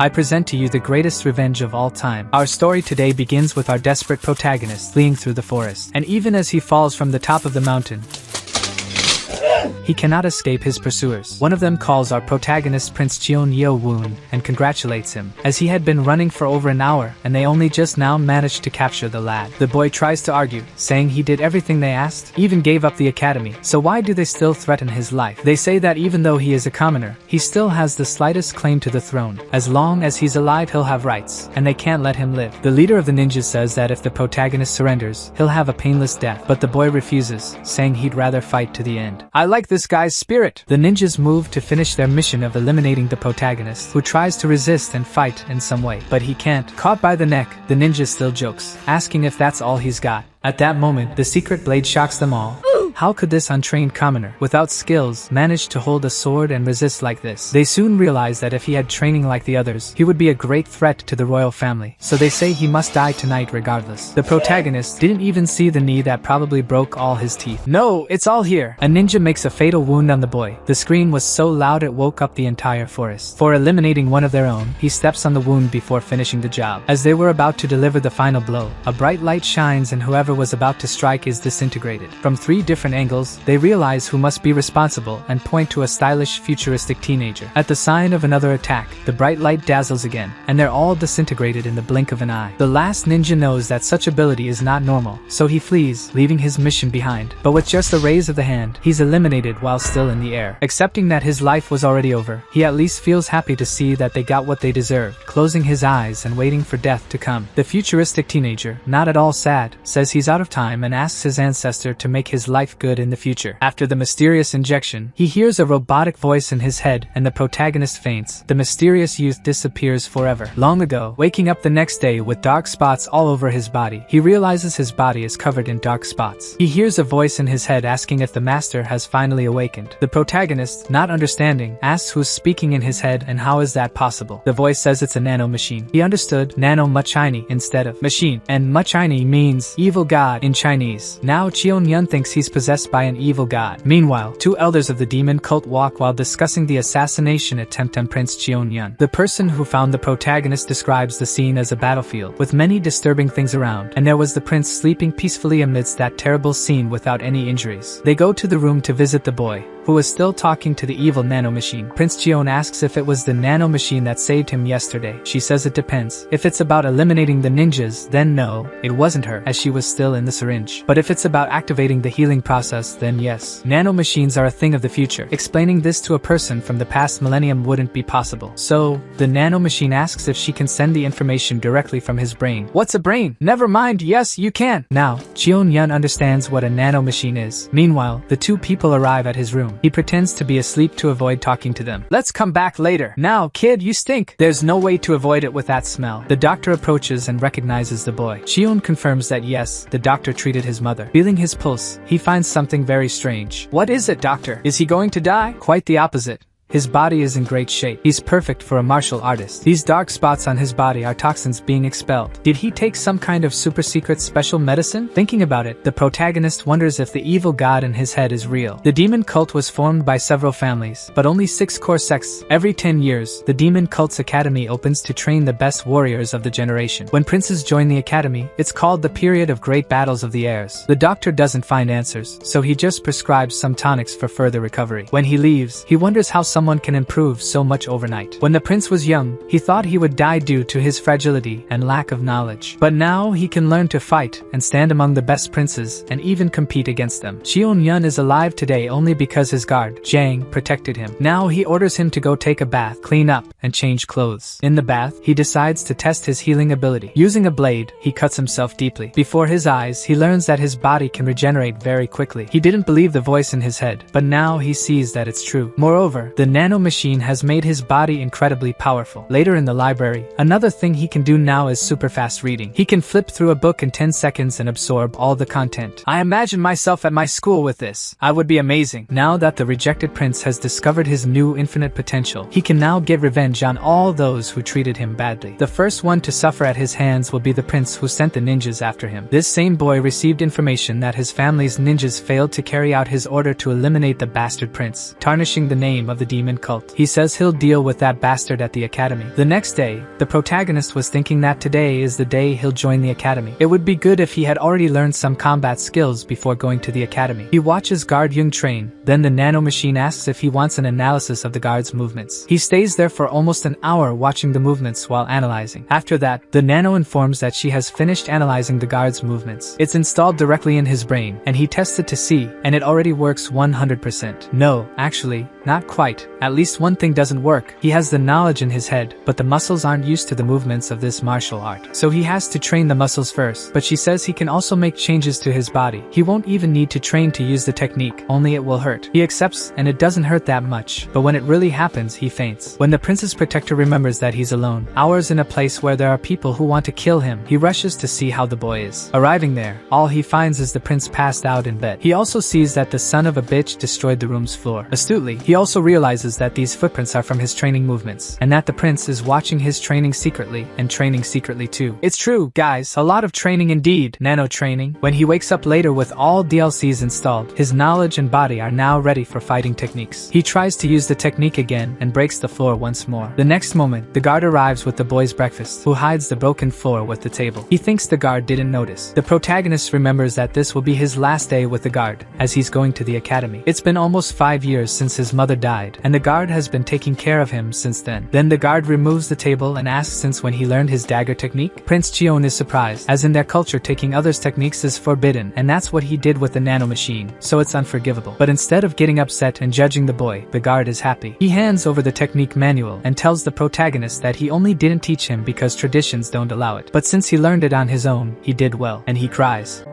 I present to you the greatest revenge of all time. Our story today begins with our desperate protagonist fleeing through the forest. And even as he falls from the top of the mountain, he cannot escape his pursuers. One of them calls our protagonist Prince Cheon Yeo Woon and congratulates him, as he had been running for over an hour and they only just now managed to capture the lad. The boy tries to argue, saying he did everything they asked, even gave up the academy, so why do they still threaten his life? They say that even though he is a commoner, he still has the slightest claim to the throne. As long as he's alive he'll have rights, and they can't let him live. The leader of the ninjas says that if the protagonist surrenders, he'll have a painless death, but the boy refuses, saying he'd rather fight to the end. I like this guy's spirit. The ninjas move to finish their mission of eliminating the protagonist, who tries to resist and fight in some way, but he can't. Caught by the neck, the ninja still jokes, asking if that's all he's got. At that moment, the secret blade shocks them all. How could this untrained commoner, without skills, manage to hold a sword and resist like this? They soon realize that if he had training like the others, he would be a great threat to the royal family, so they say he must die tonight regardless. The protagonist didn't even see the knee that probably broke all his teeth. No, it's all here! A ninja makes a fatal wound on the boy. The scream was so loud it woke up the entire forest. For eliminating one of their own, he steps on the wound before finishing the job. As they were about to deliver the final blow, a bright light shines and whoever was about to strike is disintegrated. From 3 different angles, they realize who must be responsible and point to a stylish, futuristic teenager. At the sign of another attack, the bright light dazzles again, and they're all disintegrated in the blink of an eye. The last ninja knows that such ability is not normal, so he flees, leaving his mission behind. But with just a raise of the hand, he's eliminated while still in the air. Accepting that his life was already over, he at least feels happy to see that they got what they deserved, closing his eyes and waiting for death to come. The futuristic teenager, not at all sad, says he's out of time and asks his ancestor to make his life good in the future. After the mysterious injection, he hears a robotic voice in his head and the protagonist faints. The mysterious youth disappears forever. Long ago, waking up the next day with dark spots all over his body, he realizes his body is covered in dark spots. He hears a voice in his head asking if the master has finally awakened. The protagonist, not understanding, asks who's speaking in his head and how is that possible. The voice says it's a nano machine. He understood nano machine instead of machine, and machine means evil god in Chinese. Now Cheon Yun thinks he's possessed by an evil god. Meanwhile, 2 elders of the demon cult walk while discussing the assassination attempt on Prince Cheon Yun. The person who found the protagonist describes the scene as a battlefield, with many disturbing things around, and there was the prince sleeping peacefully amidst that terrible scene without any injuries. They go to the room to visit the boy, who was still talking to the evil nano machine. Prince Cheon asks if it was the nano machine that saved him yesterday. She says it depends. If it's about eliminating the ninjas, then no, it wasn't her, as she was still in the syringe. But if it's about activating the healing process, then yes. Nano machines are a thing of the future. Explaining this to a person from the past millennium wouldn't be possible. So, the nano machine asks if she can send the information directly from his brain. What's a brain? Never mind, yes, you can. Now, Cheon Yun understands what a nano machine is. Meanwhile, the 2 people arrive at his room. He pretends to be asleep to avoid talking to them. Let's come back later. Now, kid, you stink. There's no way to avoid it with that smell. The doctor approaches and recognizes the boy. Cheon confirms that yes, the doctor treated his mother. Feeling his pulse, he finds something very strange. What is it, doctor? Is he going to die? Quite the opposite. His body is in great shape. He's perfect for a martial artist. These dark spots on his body are toxins being expelled. Did he take some kind of super secret special medicine? Thinking about it, the protagonist wonders if the evil god in his head is real. The demon cult was formed by several families, but only 6 core sects. Every 10 years, the demon cult's academy opens to train the best warriors of the generation. When princes join the academy, it's called the period of great battles of the heirs. The doctor doesn't find answers, so he just prescribes some tonics for further recovery. When he leaves, he wonders how someone can improve so much overnight. When the prince was young, he thought he would die due to his fragility and lack of knowledge. But now he can learn to fight and stand among the best princes and even compete against them. Cheon Yun is alive today only because his guard, Jang, protected him. Now he orders him to go take a bath, clean up, and change clothes. In the bath, he decides to test his healing ability. Using a blade, he cuts himself deeply. Before his eyes, he learns that his body can regenerate very quickly. He didn't believe the voice in his head, but now he sees that it's true. Moreover, the nano machine has made his body incredibly powerful. Later in the library, another thing he can do now is super fast reading. He can flip through a book in 10 seconds and absorb all the content. I imagine myself at my school with this. I would be amazing. Now that the rejected prince has discovered his new infinite potential, he can now get revenge on all those who treated him badly. The first one to suffer at his hands will be the prince who sent the ninjas after him. This same boy received information that his family's ninjas failed to carry out his order to eliminate the bastard prince, tarnishing the name of the demon demon cult. He says he'll deal with that bastard at the academy. The next day, the protagonist was thinking that today is the day he'll join the academy. It would be good if he had already learned some combat skills before going to the academy. He watches guard Young train, then the nano machine asks if he wants an analysis of the guard's movements. He stays there for almost an hour watching the movements while analyzing. After that, the nano informs that she has finished analyzing the guard's movements. It's installed directly in his brain, and he tests it to see, and it already works 100%. No, actually, not quite. At least one thing doesn't work. He has the knowledge in his head, but the muscles aren't used to the movements of this martial art. So he has to train the muscles first, but she says he can also make changes to his body. He won't even need to train to use the technique, only it will hurt. He accepts, and it doesn't hurt that much, but when it really happens, he faints. When the prince's protector remembers that he's alone, hours in a place where there are people who want to kill him, he rushes to see how the boy is. Arriving there, all he finds is the prince passed out in bed. He also sees that the son of a bitch destroyed the room's floor. Astutely, he also realizes that these footprints are from his training movements, and that the prince is watching his training secretly, and training secretly too. It's true, guys, a lot of training indeed. Nano training. When he wakes up later with all DLCs installed, his knowledge and body are now ready for fighting techniques. He tries to use the technique again and breaks the floor once more. The next moment, the guard arrives with the boy's breakfast, who hides the broken floor with the table. He thinks the guard didn't notice. The protagonist remembers that this will be his last day with the guard, as he's going to the academy. It's been almost 5 years since his mother died, and the guard has been taking care of him since then. Then the guard removes the table and asks since when he learned his dagger technique. Prince Cheon is surprised, as in their culture taking others' techniques is forbidden, and that's what he did with the nano machine, so it's unforgivable. But instead of getting upset and judging the boy, the guard is happy. He hands over the technique manual and tells the protagonist that he only didn't teach him because traditions don't allow it. But since he learned it on his own, he did well, and he cries.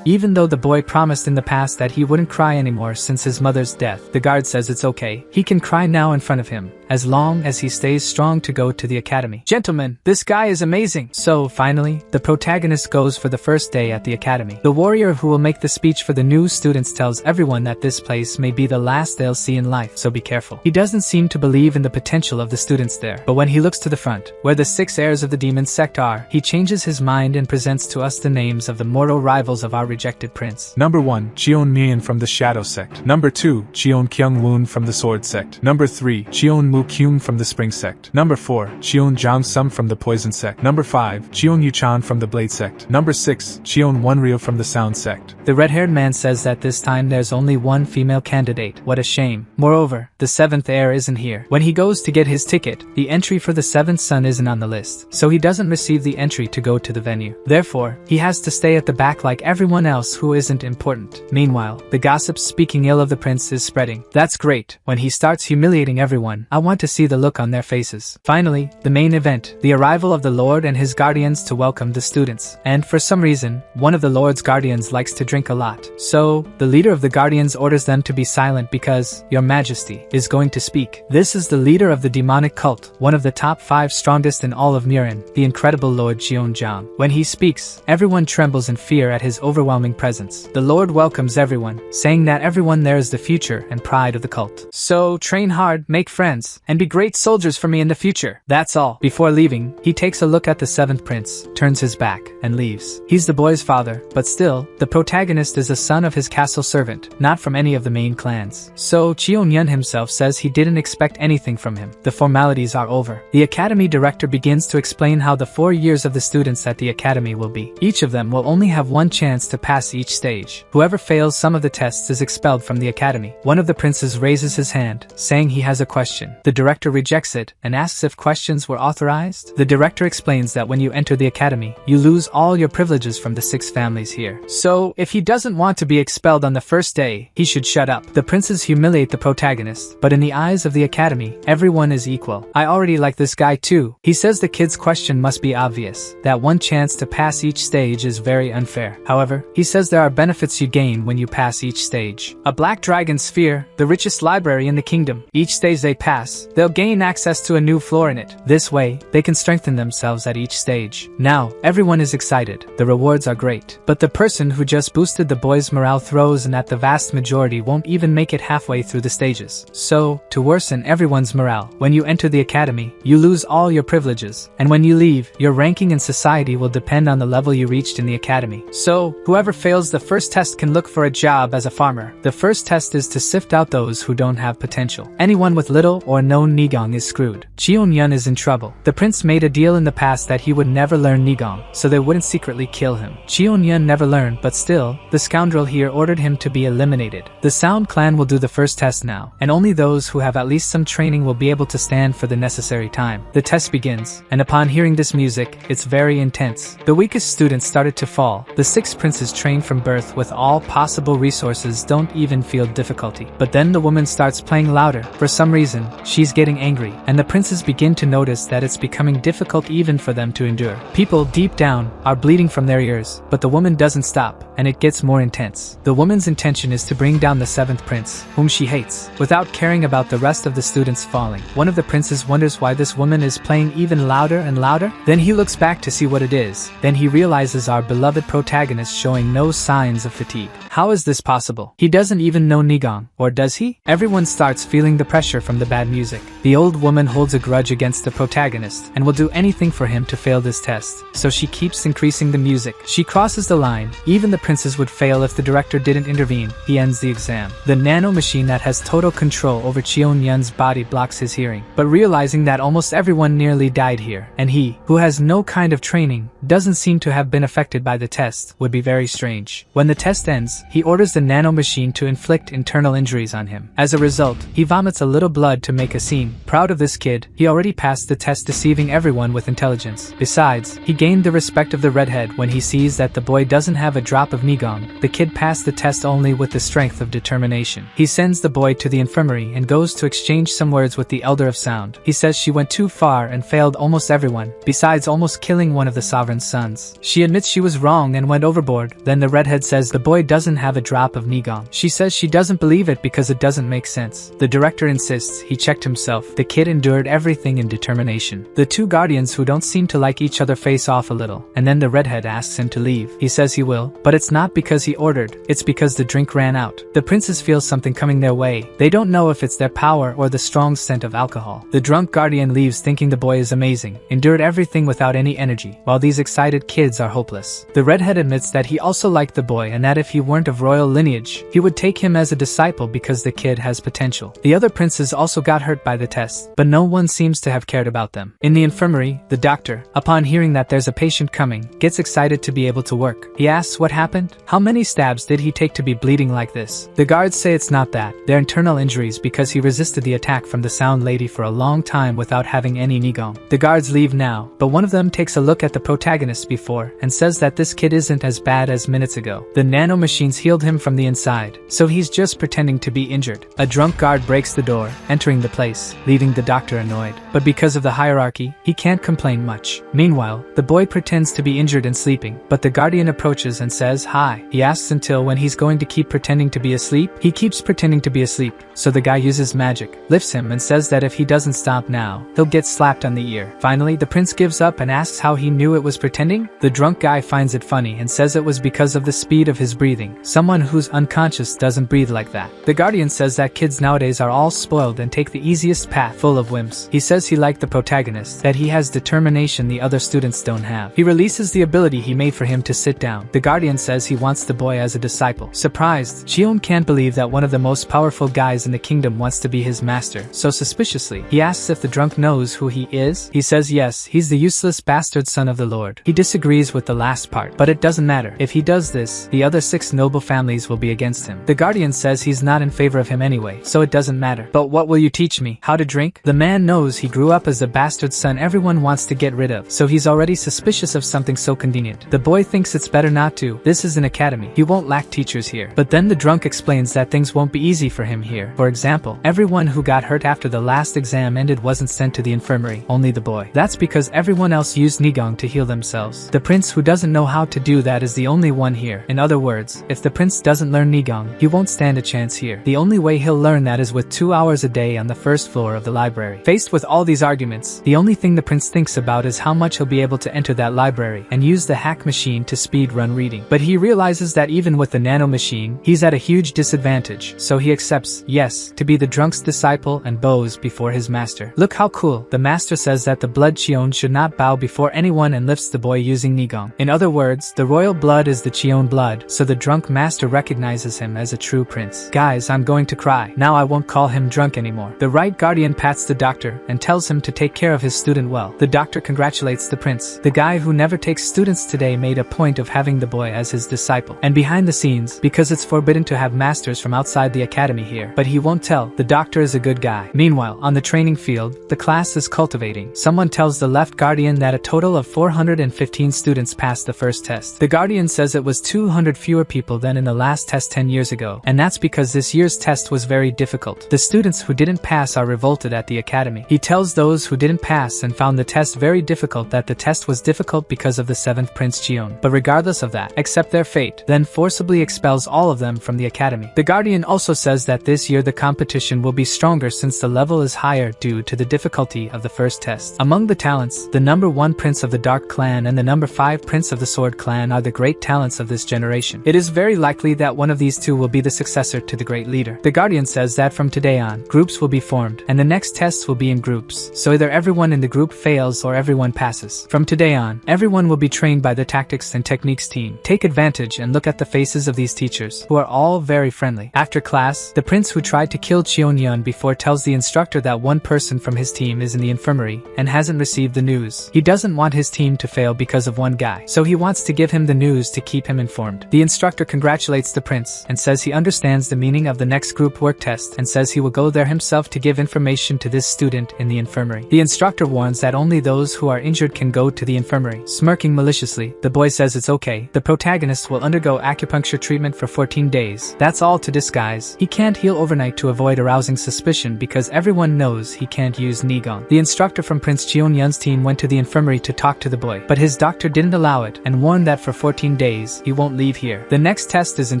Even though the boy promised in the past that he wouldn't cry anymore since his mother's death, the guard says it's okay. He can cry now in front of him, as long as he stays strong to go to the academy. Gentlemen, this guy is amazing! So, finally, the protagonist goes for the first day at the academy. The warrior who will make the speech for the new students tells everyone that this place may be the last they'll see in life, so be careful. He doesn't seem to believe in the potential of the students there, but when he looks to the front, where the 6 heirs of the demon sect are, he changes his mind and presents to us the names of the mortal rivals of our rejected prince. Number 1, Cheon Yeo from the Shadow sect. Number 2, Cheon Yeo Woon from the Sword sect. Number 3, Cheon Moo Kyung from the Spring sect. Number 4, Cheon Jang Sum from the Poison sect. Number 5, Cheon Yu Chan from the Blade sect. Number 6, Cheon Wonryo from the Sound sect. The red-haired man says that this time there's only one female candidate. What a shame. Moreover, the 7th heir isn't here. When he goes to get his ticket, the entry for the 7th son isn't on the list, so he doesn't receive the entry to go to the venue. Therefore, he has to stay at the back like everyone else who isn't important. Meanwhile, the gossip speaking ill of the prince is spreading. That's great. When he starts humiliating everyone, I want to see the look on their faces. Finally, the main event, the arrival of the Lord and his guardians to welcome the students. And for some reason, one of the Lord's guardians likes to drink a lot. So, the leader of the guardians orders them to be silent because, Your Majesty, is going to speak. This is the leader of the demonic cult, one of the top 5 strongest in all of Murin, the incredible Lord Jeon Jang. When he speaks, everyone trembles in fear at his overwhelming presence. The Lord welcomes everyone, saying that everyone there is the future and pride of the cult. So, train hard, make friends, and be great soldiers for me in the future. That's all. Before leaving, he takes a look at the 7th prince, turns his back, and leaves. He's the boy's father, but still, the protagonist is a son of his castle servant, not from any of the main clans. So, Cheon Yun himself says he didn't expect anything from him. The formalities are over. The academy director begins to explain how the 4 years of the students at the academy will be. Each of them will only have one chance to pass each stage. Whoever fails some of the tests is expelled from the academy. One of the princes raises his hand, saying he has a question. The director rejects it and asks if questions were authorized. The director explains that when you enter the academy, you lose all your privileges from the 6 families here. So, if he doesn't want to be expelled on the first day, he should shut up. The princes humiliate the protagonist, but in the eyes of the academy, everyone is equal. I already like this guy too. He says the kid's question must be obvious, that one chance to pass each stage is very unfair. However, he says there are benefits you gain when you pass each stage. A black dragon sphere, the richest library in the kingdom. Each stage they pass, they'll gain access to a new floor in it. This way, they can strengthen themselves at each stage. Now, everyone is excited. The rewards are great. But the person who just boosted the boys' morale throws and that the vast majority won't even make it halfway through the stages. So, to worsen everyone's morale, when you enter the academy, you lose all your privileges. And when you leave, your ranking in society will depend on the level you reached in the academy. So, whoever Whoever fails the first test can look for a job as a farmer. The first test is to sift out those who don't have potential. Anyone with little or no Nigong is screwed. Cheon Yun is in trouble. The prince made a deal in the past that he would never learn Nigong, so they wouldn't secretly kill him. Cheon Yun never learned, but still, the scoundrel here ordered him to be eliminated. The Sound clan will do the first test now, and only those who have at least some training will be able to stand for the necessary time. The test begins, and upon hearing this music, it's very intense. The weakest students started to fall. The 6 princes trained from birth with all possible resources don't even feel difficulty. But then the woman starts playing louder. For some reason, she's getting angry, and the princes begin to notice that it's becoming difficult even for them to endure. People deep down are bleeding from their ears, but the woman doesn't stop, and it gets more intense. The woman's intention is to bring down the 7th prince, whom she hates, without caring about the rest of the students falling. One of the princes wonders why this woman is playing even louder and louder. Then he looks back to see what it is. Then he realizes our beloved protagonist showing no signs of fatigue. How is this possible? He doesn't even know Nigong, or does he? Everyone starts feeling the pressure from the bad music. The old woman holds a grudge against the protagonist, and will do anything for him to fail this test, so she keeps increasing the music. She crosses the line. Even the princes would fail if the director didn't intervene. He ends the exam. The nano machine that has total control over Cheon Yun's body blocks his hearing, but realizing that almost everyone nearly died here, and he, who has no kind of training, doesn't seem to have been affected by the test, would be very strange. When the test ends, he orders the nano machine to inflict internal injuries on him. As a result, he vomits a little blood to make a scene. Proud of this kid, he already passed the test, deceiving everyone with intelligence. Besides, he gained the respect of the redhead when he sees that the boy doesn't have a drop of Nigong. The kid passed the test only with the strength of determination. He sends the boy to the infirmary and goes to exchange some words with the Elder of Sound. He says she went too far and failed almost everyone, besides almost killing one of the sovereign's sons. She admits she was wrong and went overboard. Then the redhead says the boy doesn't have a drop of Nigong. She says she doesn't believe it because it doesn't make sense. The director insists he checked himself. The kid endured everything in determination. The 2 guardians who don't seem to like each other face off a little, and then the redhead asks him to leave. He says he will, but it's not because he ordered, it's because the drink ran out. The princes feel something coming their way. They don't know if it's their power or the strong scent of alcohol. The drunk guardian leaves thinking the boy is amazing, endured everything without any energy, while these excited kids are hopeless. The redhead admits that he also liked the boy and that if he weren't of royal lineage, he would take him as a disciple because the kid has potential. The other princes also got hurt by the test, but no one seems to have cared about them. In the infirmary, the doctor, upon hearing that there's a patient coming, gets excited to be able to work. He asks what happened. How many stabs did he take to be bleeding like this? The guards say it's not that. They're internal injuries because he resisted the attack from the sound lady for a long time without having any Nigong. The guards leave now, but one of them takes a look at the protagonist before and says that this kid isn't as bad as minutes ago. The nano machines healed him from the inside, so he's just pretending to be injured. A drunk guard breaks the door, entering the place, leaving the doctor annoyed. But because of the hierarchy, he can't complain much. Meanwhile, the boy pretends to be injured and sleeping, but the guardian approaches and says hi. He asks until when he's going to keep pretending to be asleep. He keeps pretending to be asleep, so the guy uses magic, lifts him and says that if he doesn't stop now, he'll get slapped on the ear. Finally, the prince gives up and asks how he knew it was pretending. The drunk guy finds it funny and says it was because of the speed of his breathing. Someone who's unconscious doesn't breathe like that. The guardian says that kids nowadays are all spoiled and take the easiest path, full of whims. He says he liked the protagonist, that he has determination the other students don't have. He releases the ability he made for him to sit down. The guardian says he wants the boy as a disciple. Surprised, Cheon can't believe that one of the most powerful guys in the kingdom wants to be his master, so suspiciously, he asks if the drunk knows who he is. He says yes, he's the useless bastard son of the Lord. He disagrees with the last part, but it doesn't matter. If he does this, the other 6 noble families will be against him. The guardian says he's not in favor of him anyway, so it doesn't matter. But what will you teach me? How to drink? The man knows he grew up as the bastard son everyone wants to get rid of, so he's already suspicious of something so convenient. The boy thinks it's better not to. This is an academy. He won't lack teachers here. But then the drunk explains that things won't be easy for him here. For example, everyone who got hurt after the last exam ended wasn't sent to the infirmary, only the boy. That's because everyone else used Nigong to heal themselves. The prince who doesn't know how to do that is the only one here. In other words, if the prince doesn't learn Nigong, he won't stand a chance here. The only way he'll learn that is with 2 hours a day on the first floor of the library. Faced with all these arguments, the only thing the prince thinks about is how much he'll be able to enter that library and use the hack machine to speed run reading. But he he realizes that even with the nano machine, he's at a huge disadvantage, so he accepts, yes, to be the drunk's disciple and bows before his master. Look how cool. The master says that the blood Cheon should not bow before anyone and lifts the boy using Nigong. In other words, the royal blood is the Cheon blood, so the drunk master recognizes him as a true prince. Guys, I'm going to cry. Now I won't call him drunk anymore. The right guardian pats the doctor and tells him to take care of his student well. The doctor congratulates the prince. The guy who never takes students today made a point of having the boy as his disciple. And behind the scenes, because it's forbidden to have masters from outside the academy here, but he won't tell, the doctor is a good guy. Meanwhile, on the training field, the class is cultivating. Someone tells the left guardian that a total of 415 students passed the first test. The guardian says it was 200 fewer people than in the last test 10 years ago, and that's because this year's test was very difficult. The students who didn't pass are revolted at the academy. He tells those who didn't pass and found the test very difficult that the test was difficult because of the 7th Prince Cheon. But regardless of that, accept their fate, then forcibly expels all of them from the academy. The guardian also says that this year the competition will be stronger since the level is higher due to the difficulty of the first test. Among the talents, the number 1 prince of the Dark Clan and the number 5 prince of the Sword Clan are the great talents of this generation. It is very likely that one of these two will be the successor to the great leader. The guardian says that from today on, groups will be formed, and the next tests will be in groups, so either everyone in the group fails or everyone passes. From today on, everyone will be trained by the tactics and techniques team. Take advantage and look at the faces of these teachers, who are all very friendly. After class, the prince who tried to kill Cheon Yun before tells the instructor that one person from his team is in the infirmary and hasn't received the news. He doesn't want his team to fail because of one guy, so he wants to give him the news to keep him informed. The instructor congratulates the prince and says he understands the meaning of the next group work test and says he will go there himself to give information to this student in the infirmary. The instructor warns that only those who are injured can go to the infirmary. Smirking maliciously, the boy says it's okay. The protagonist will undergo acupuncture treatment for 14 days. That's all to disguise. He can't heal overnight to avoid arousing suspicion because everyone knows he can't use Nigong. The instructor from Prince Cheon Yun's team went to the infirmary to talk to the boy, but his doctor didn't allow it and warned that for 14 days, he won't leave here. The next test is in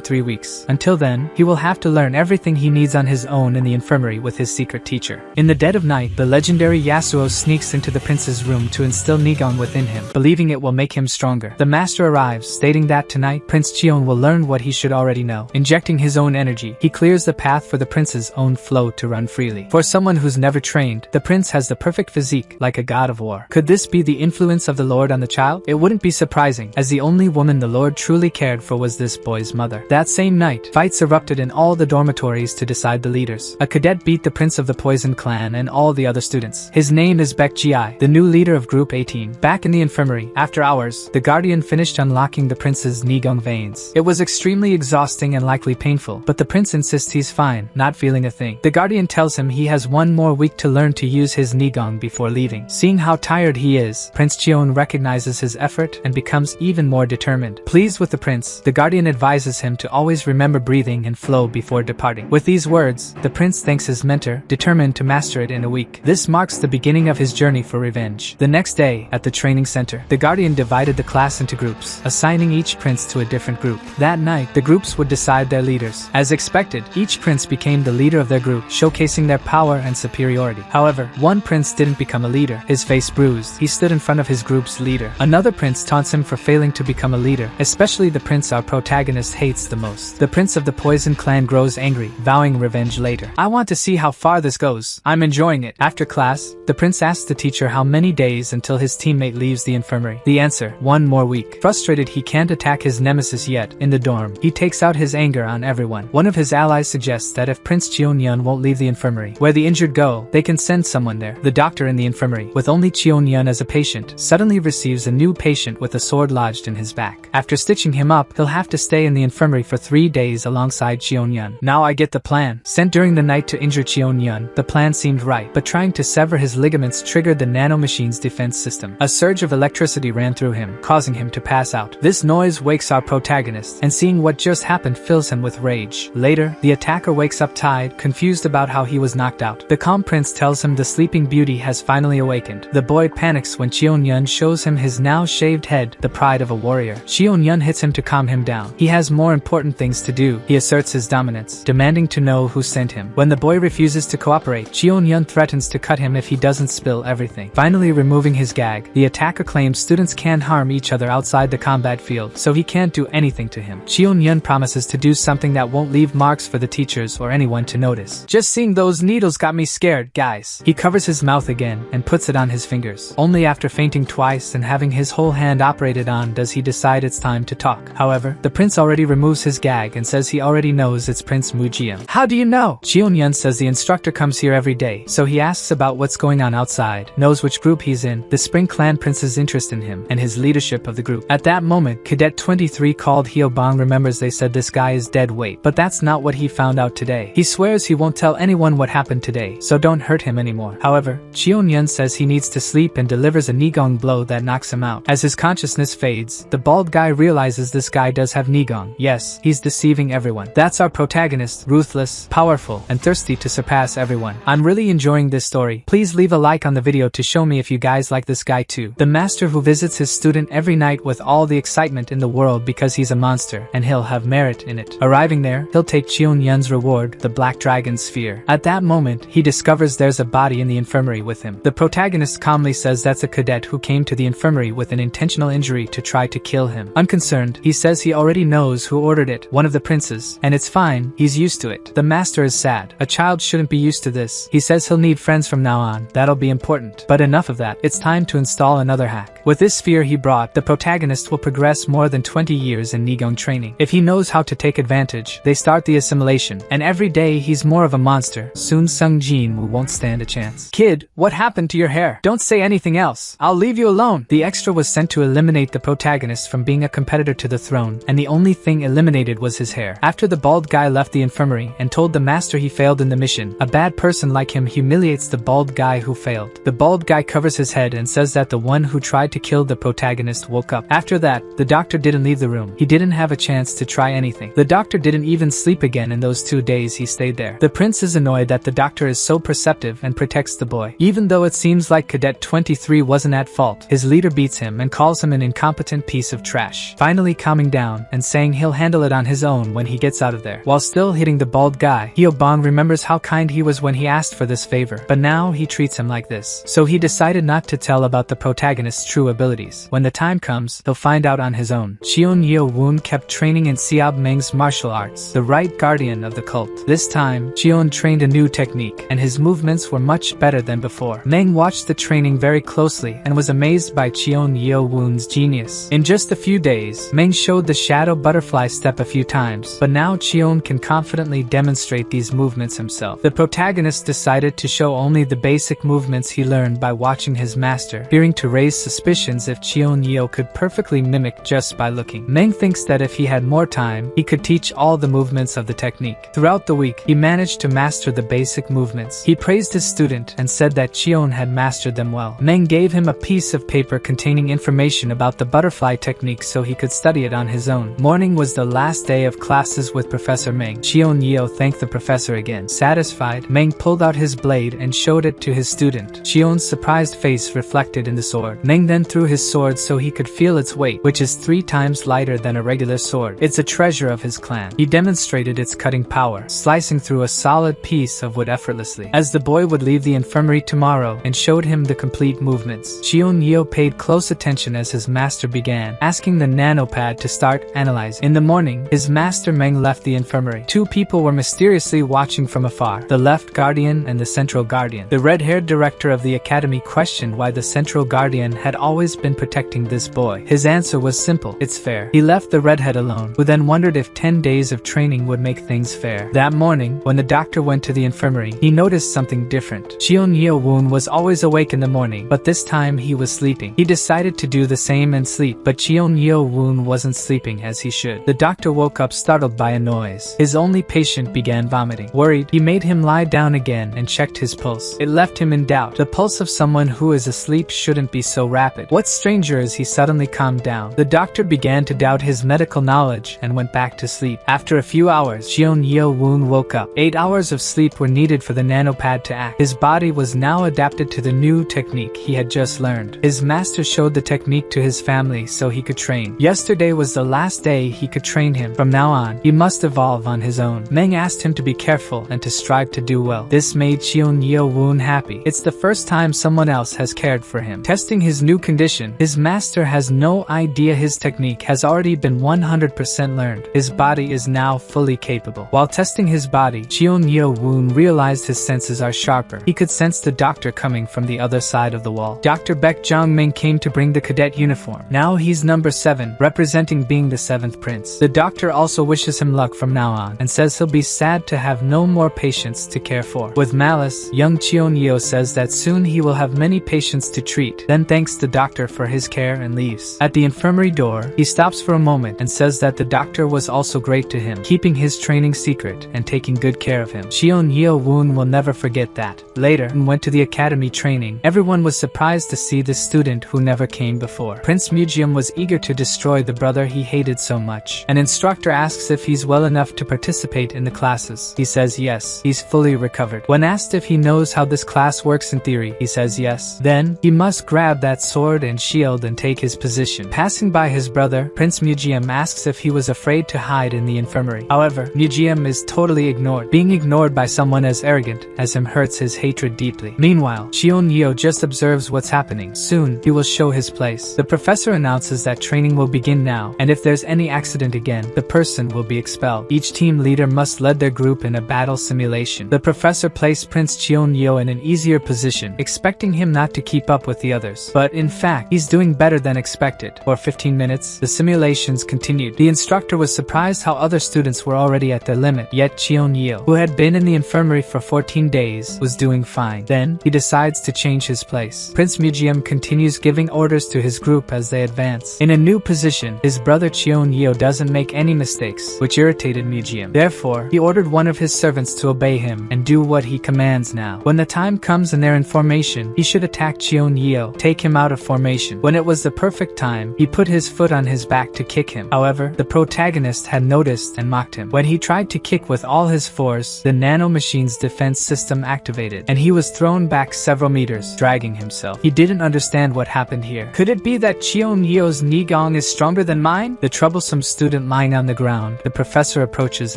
3 weeks. Until then, he will have to learn everything he needs on his own in the infirmary with his secret teacher. In the dead of night, the legendary Yasuo sneaks into the prince's room to instill Nigong within him, believing it will make him stronger. The master arrives, stating that tonight, Prince Cheon will learn what he should already know. Injecting his own energy, he clears the path for the prince's own flow to run freely. For someone who's never trained, the prince has the perfect physique, like a god of war. Could this be the influence of the Lord on the child? It wouldn't be surprising, as the only woman the Lord truly cared for was this boy's mother. That same night, fights erupted in all the dormitories to decide the leaders. A cadet beat the prince of the Poison Clan and all the other students. His name is Baek Ji-ai, the new leader of Group 18. Back in the infirmary, after hours, the guardian finished unlocking the prince's Nigong veins. It was extremely exhausting and likely painful, but the prince insists he's fine, not feeling a thing. The guardian tells him he has 1 more week to learn to use his Nigong before leaving. Seeing how tired he is, Prince Cheon recognizes his effort and becomes even more determined. Pleased with the prince, the guardian advises him to always remember breathing and flow before departing. With these words, the prince thanks his mentor, determined to master it in a week. This marks the beginning of his journey for revenge. The next day, at the training center, the guardian divided the class into groups, assigning each prince to a different group. That night, the groups would decide their leaders. As expected, each prince became the leader of their group, showcasing their power and superiority. However, one prince didn't become a leader. His face bruised. He stood in front of his group's leader. Another prince taunts him for failing to become a leader, especially the prince our protagonist hates the most. The prince of the Poison Clan grows angry, vowing revenge later. I want to see how far this goes. I'm enjoying it. After class, the prince asks the teacher how many days until his teammate leaves the infirmary. The answer, 1 more week. Frustrated he can't attack his nemesis yet, in the dorm, he takes out his anger on everyone. One of his allies suggests that if Prince Cheon Yun won't leave the infirmary, where the injured go, they can send someone there. The doctor in the infirmary, with only Cheon Yun as a patient, suddenly receives a new patient with a sword lodged in his back. After stitching him up, he'll have to stay in the infirmary for 3 days alongside Cheon Yun. Now I get the plan. Sent during the night to injure Cheon Yun, the plan seemed right, but trying to sever his ligaments triggered the nano machine's defense system. A surge of electricity ran through him, causing him to pass out. This noise wakes our protagonist, and seeing what just happened fills him with rage. Later, the attacker wakes up tired, confused about how he was knocked out. The calm prince tells him the sleeping beauty has finally awakened. The boy panics when Cheon Yun shows him his now shaved head, the pride of a warrior. Cheon Yun hits him to calm him down. He has more important things to do. He asserts his dominance, demanding to know who sent him. When the boy refuses to cooperate, Cheon Yun threatens to cut him if he doesn't spill everything. Finally removing his gag, the attacker claims students can harm each other outside the combat field, so he can't do anything to him. Cheon Yun promises to do something that won't leave marks for the teachers or anyone to notice. Just seeing those needles got me scared, guys. He covers his mouth again and puts it on his fingers. Only after fainting twice and having his whole hand operated on does he decide it's time to talk. However, the prince already removes his gag and says he already knows it's Prince Mujiam. How do you know? Cheon Yun says the instructor comes here every day, so he asks about what's going on outside, knows which group he's in, the Spring Clan Prince's interest in him, and his leadership of the group. At that moment, Cadet 23 called Hyobang remembers they said this guy is dead weight, but that's not what he found out today. He swears he won't tell anyone what happened today, so don't hurt him anymore. However, Cheon Yun says he needs to sleep and delivers a Nigong blow that knocks him out. As his consciousness fades, the bald guy realizes this guy does have Nigong. Yes, he's deceiving everyone. That's our protagonist, ruthless, powerful, and thirsty to surpass everyone. I'm really enjoying this story. Please leave a like on the video to show me if you guys like this guy too. The master who visits his student every night with all the excitement in the world because he's a monster, and he'll have merit in it. Arriving there, he'll take Cheon Yun's reward, the Black Dragon Sphere. At that moment, he discovers there's a body in the infirmary with him. The protagonist calmly says that's a cadet who came to the infirmary with an intentional injury to try to kill him. Unconcerned, he says he already knows who ordered it, one of the princes, and it's fine, he's used to it. The master is sad. A child shouldn't be used to this. He says he'll need friends from now on. That'll be important. But enough of that. It's time to install another hack. With this sphere he brought, the protagonist will progress more than 20 years in Nigong training. If he knows how to take advantage, they start the assimilation, and every day he's more of a monster. Soon Sung Jin won't stand a chance. Kid, what happened to your hair? Don't say anything else. I'll leave you alone. The extra was sent to eliminate the protagonist from being a competitor to the throne, and the only thing eliminated was his hair. After the bald guy left the infirmary and told the master he failed in the mission, a bad person like him humiliates the bald guy who failed. The bald guy covers his head and says that the one who tried to kill the protagonist woke up. After that, the doctor didn't leave the room. He didn't have a chance to try anything. The doctor didn't even sleep again in those 2 days he stayed there. The prince is annoyed that the doctor is so perceptive and protects the boy. Even though it seems like Cadet 23 wasn't at fault, his leader beats him and calls him an incompetent piece of trash. Finally calming down and saying he'll handle it on his own when he gets out of there. While still hitting the bald guy, Hyobang remembers how kind he was when he asked for this favor, but now he treats him like this. So he decided not to tell about the protagonist's true abilities. When the time comes, he'll find out on his own. Cheon Yeo Woon kept training in Xiao Meng's martial arts, the right guardian of the cult. This time, Cheon trained a new technique, and his movements were much better than before. Meng watched the training very closely and was amazed by Cheon Yeo Woon's genius. In just a few days, Meng showed the shadow butterfly step a few times, but now Cheon can confidently demonstrate these movements himself. The protagonist decided to show only the basic movements he learned by watching his master, fearing to raise suspicions if Cheon Yeo could perfectly mimic just by looking. Meng thinks that if he had more time, he could teach all the movements of the technique. Throughout the week, he managed to master the basic movements. He praised his student and said that Cheon had mastered them well. Meng gave him a piece of paper containing information about the butterfly technique so he could study it on his own. Morning was the last day of classes with Professor Meng. Cheon Yeo thanked the professor again. Satisfied, Meng pulled out his blade and showed it to his student. Cheon's surprised face reflected in the sword. Meng then threw his sword so he could feel its weight, which is 3 times lighter than a regular sword. It's a treasure of his clan. He demonstrated its cutting power, slicing through a solid piece of wood effortlessly. As the boy would leave the infirmary tomorrow and showed him the complete movements, Cheon Yeo paid close attention as his master began, asking the nanopad to start analyzing. In the morning, his master Meng left the infirmary. 2 people were mysteriously watching from afar, the left guardian and the central guardian. The red-haired director of the academy questioned why the central guardian had always been protecting this boy. His answer was simple: it's fair. He left the redhead alone, who then wondered if 10 days of training would make things fair. That morning, when the doctor went to the infirmary, he noticed something different. Cheon Yeo Woon was always awake in the morning, but this time he was sleeping. He decided to do the same and sleep, but Cheon Yeo Woon wasn't sleeping as he should. The doctor woke up startled by a noise. His only patient began vomiting. Worried, he made him lie down again and checked his pulse. It left him in doubt. The pulse of someone who is asleep shouldn't be so rapid. What's stranger is he suddenly calmed down. The doctor began to doubt his medical knowledge and went back to sleep. After a few hours, Cheon Yeo Woon woke up. 8 hours of sleep were needed for the nanopad to act. His body was now adapted to the new technique he had just learned. His master showed the technique to his family so he could train. Yesterday was the last day he could train him. From now on, he must evolve on his own. Meng asked him to be careful and to strive to do well. This made Cheon Yeo Woon happy. It's the first time someone else has cared for him. Testing his new condition, his master has no idea his technique technique has already been 100% learned. His body is now fully capable. While testing his body, Cheon Yeo Woon realized his senses are sharper. He could sense the doctor coming from the other side of the wall. Dr. Baek Jongmin came to bring the cadet uniform. Now he's number 7, representing being the 7th prince. The doctor also wishes him luck from now on, and says he'll be sad to have no more patients to care for. With malice, young Cheon Yeo says that soon he will have many patients to treat, then thanks the doctor for his care and leaves. At the infirmary door, he stops for a moment and says that the doctor was also great to him, keeping his training secret and taking good care of him. Cheon Yeo Woon will never forget that. Later, when went to the academy training, everyone was surprised to see the student who never came before. Prince Mujium was eager to destroy the brother he hated so much. An instructor asks if he's well enough to participate in the classes. He says yes, he's fully recovered. When asked if he knows how this class works in theory, he says yes. Then, he must grab that sword and shield and take his position. Passing by his brother, Prince Mujium asks if he was afraid to hide in the infirmary. However, Mujium is totally ignored. Being ignored by someone as arrogant as him hurts his hatred deeply. Meanwhile, Cheon Yeo just observes what's happening. Soon, he will show his place. The professor announces that training will begin now, and if there's any accident again, the person will be expelled. Each team leader must lead their group in a battle simulation. The professor placed Prince Cheon Yeo in an easier position, expecting him not to keep up with the others. But in fact, he's doing better than expected. For 15 minutes, the simulations continued. The instructor was surprised how other students were already at their limit, yet Cheon Yeo, who had been in the infirmary for 14 days, was doing fine. Then, he decides to change his place. Prince Mujium continues giving orders to his group as they advance. In a new position, his brother Cheon Yeo doesn't make any mistakes, which irritated Mujium. Therefore, he ordered one of his servants to obey him and do what he commands now. When the time comes and they're in formation, he should attack Cheon Yeo, take him out of formation. When it was the perfect time, he put his foot on his back to kick him. However, the protagonist had noticed and mocked him. When he tried to kick with all his force, the Nano machine's defense system activated, and he was thrown back several meters, dragging himself. He didn't understand what happened here. Could it be that Cheon Yeo's Nigong is stronger than mine? The troublesome student lying on the ground, the professor approaches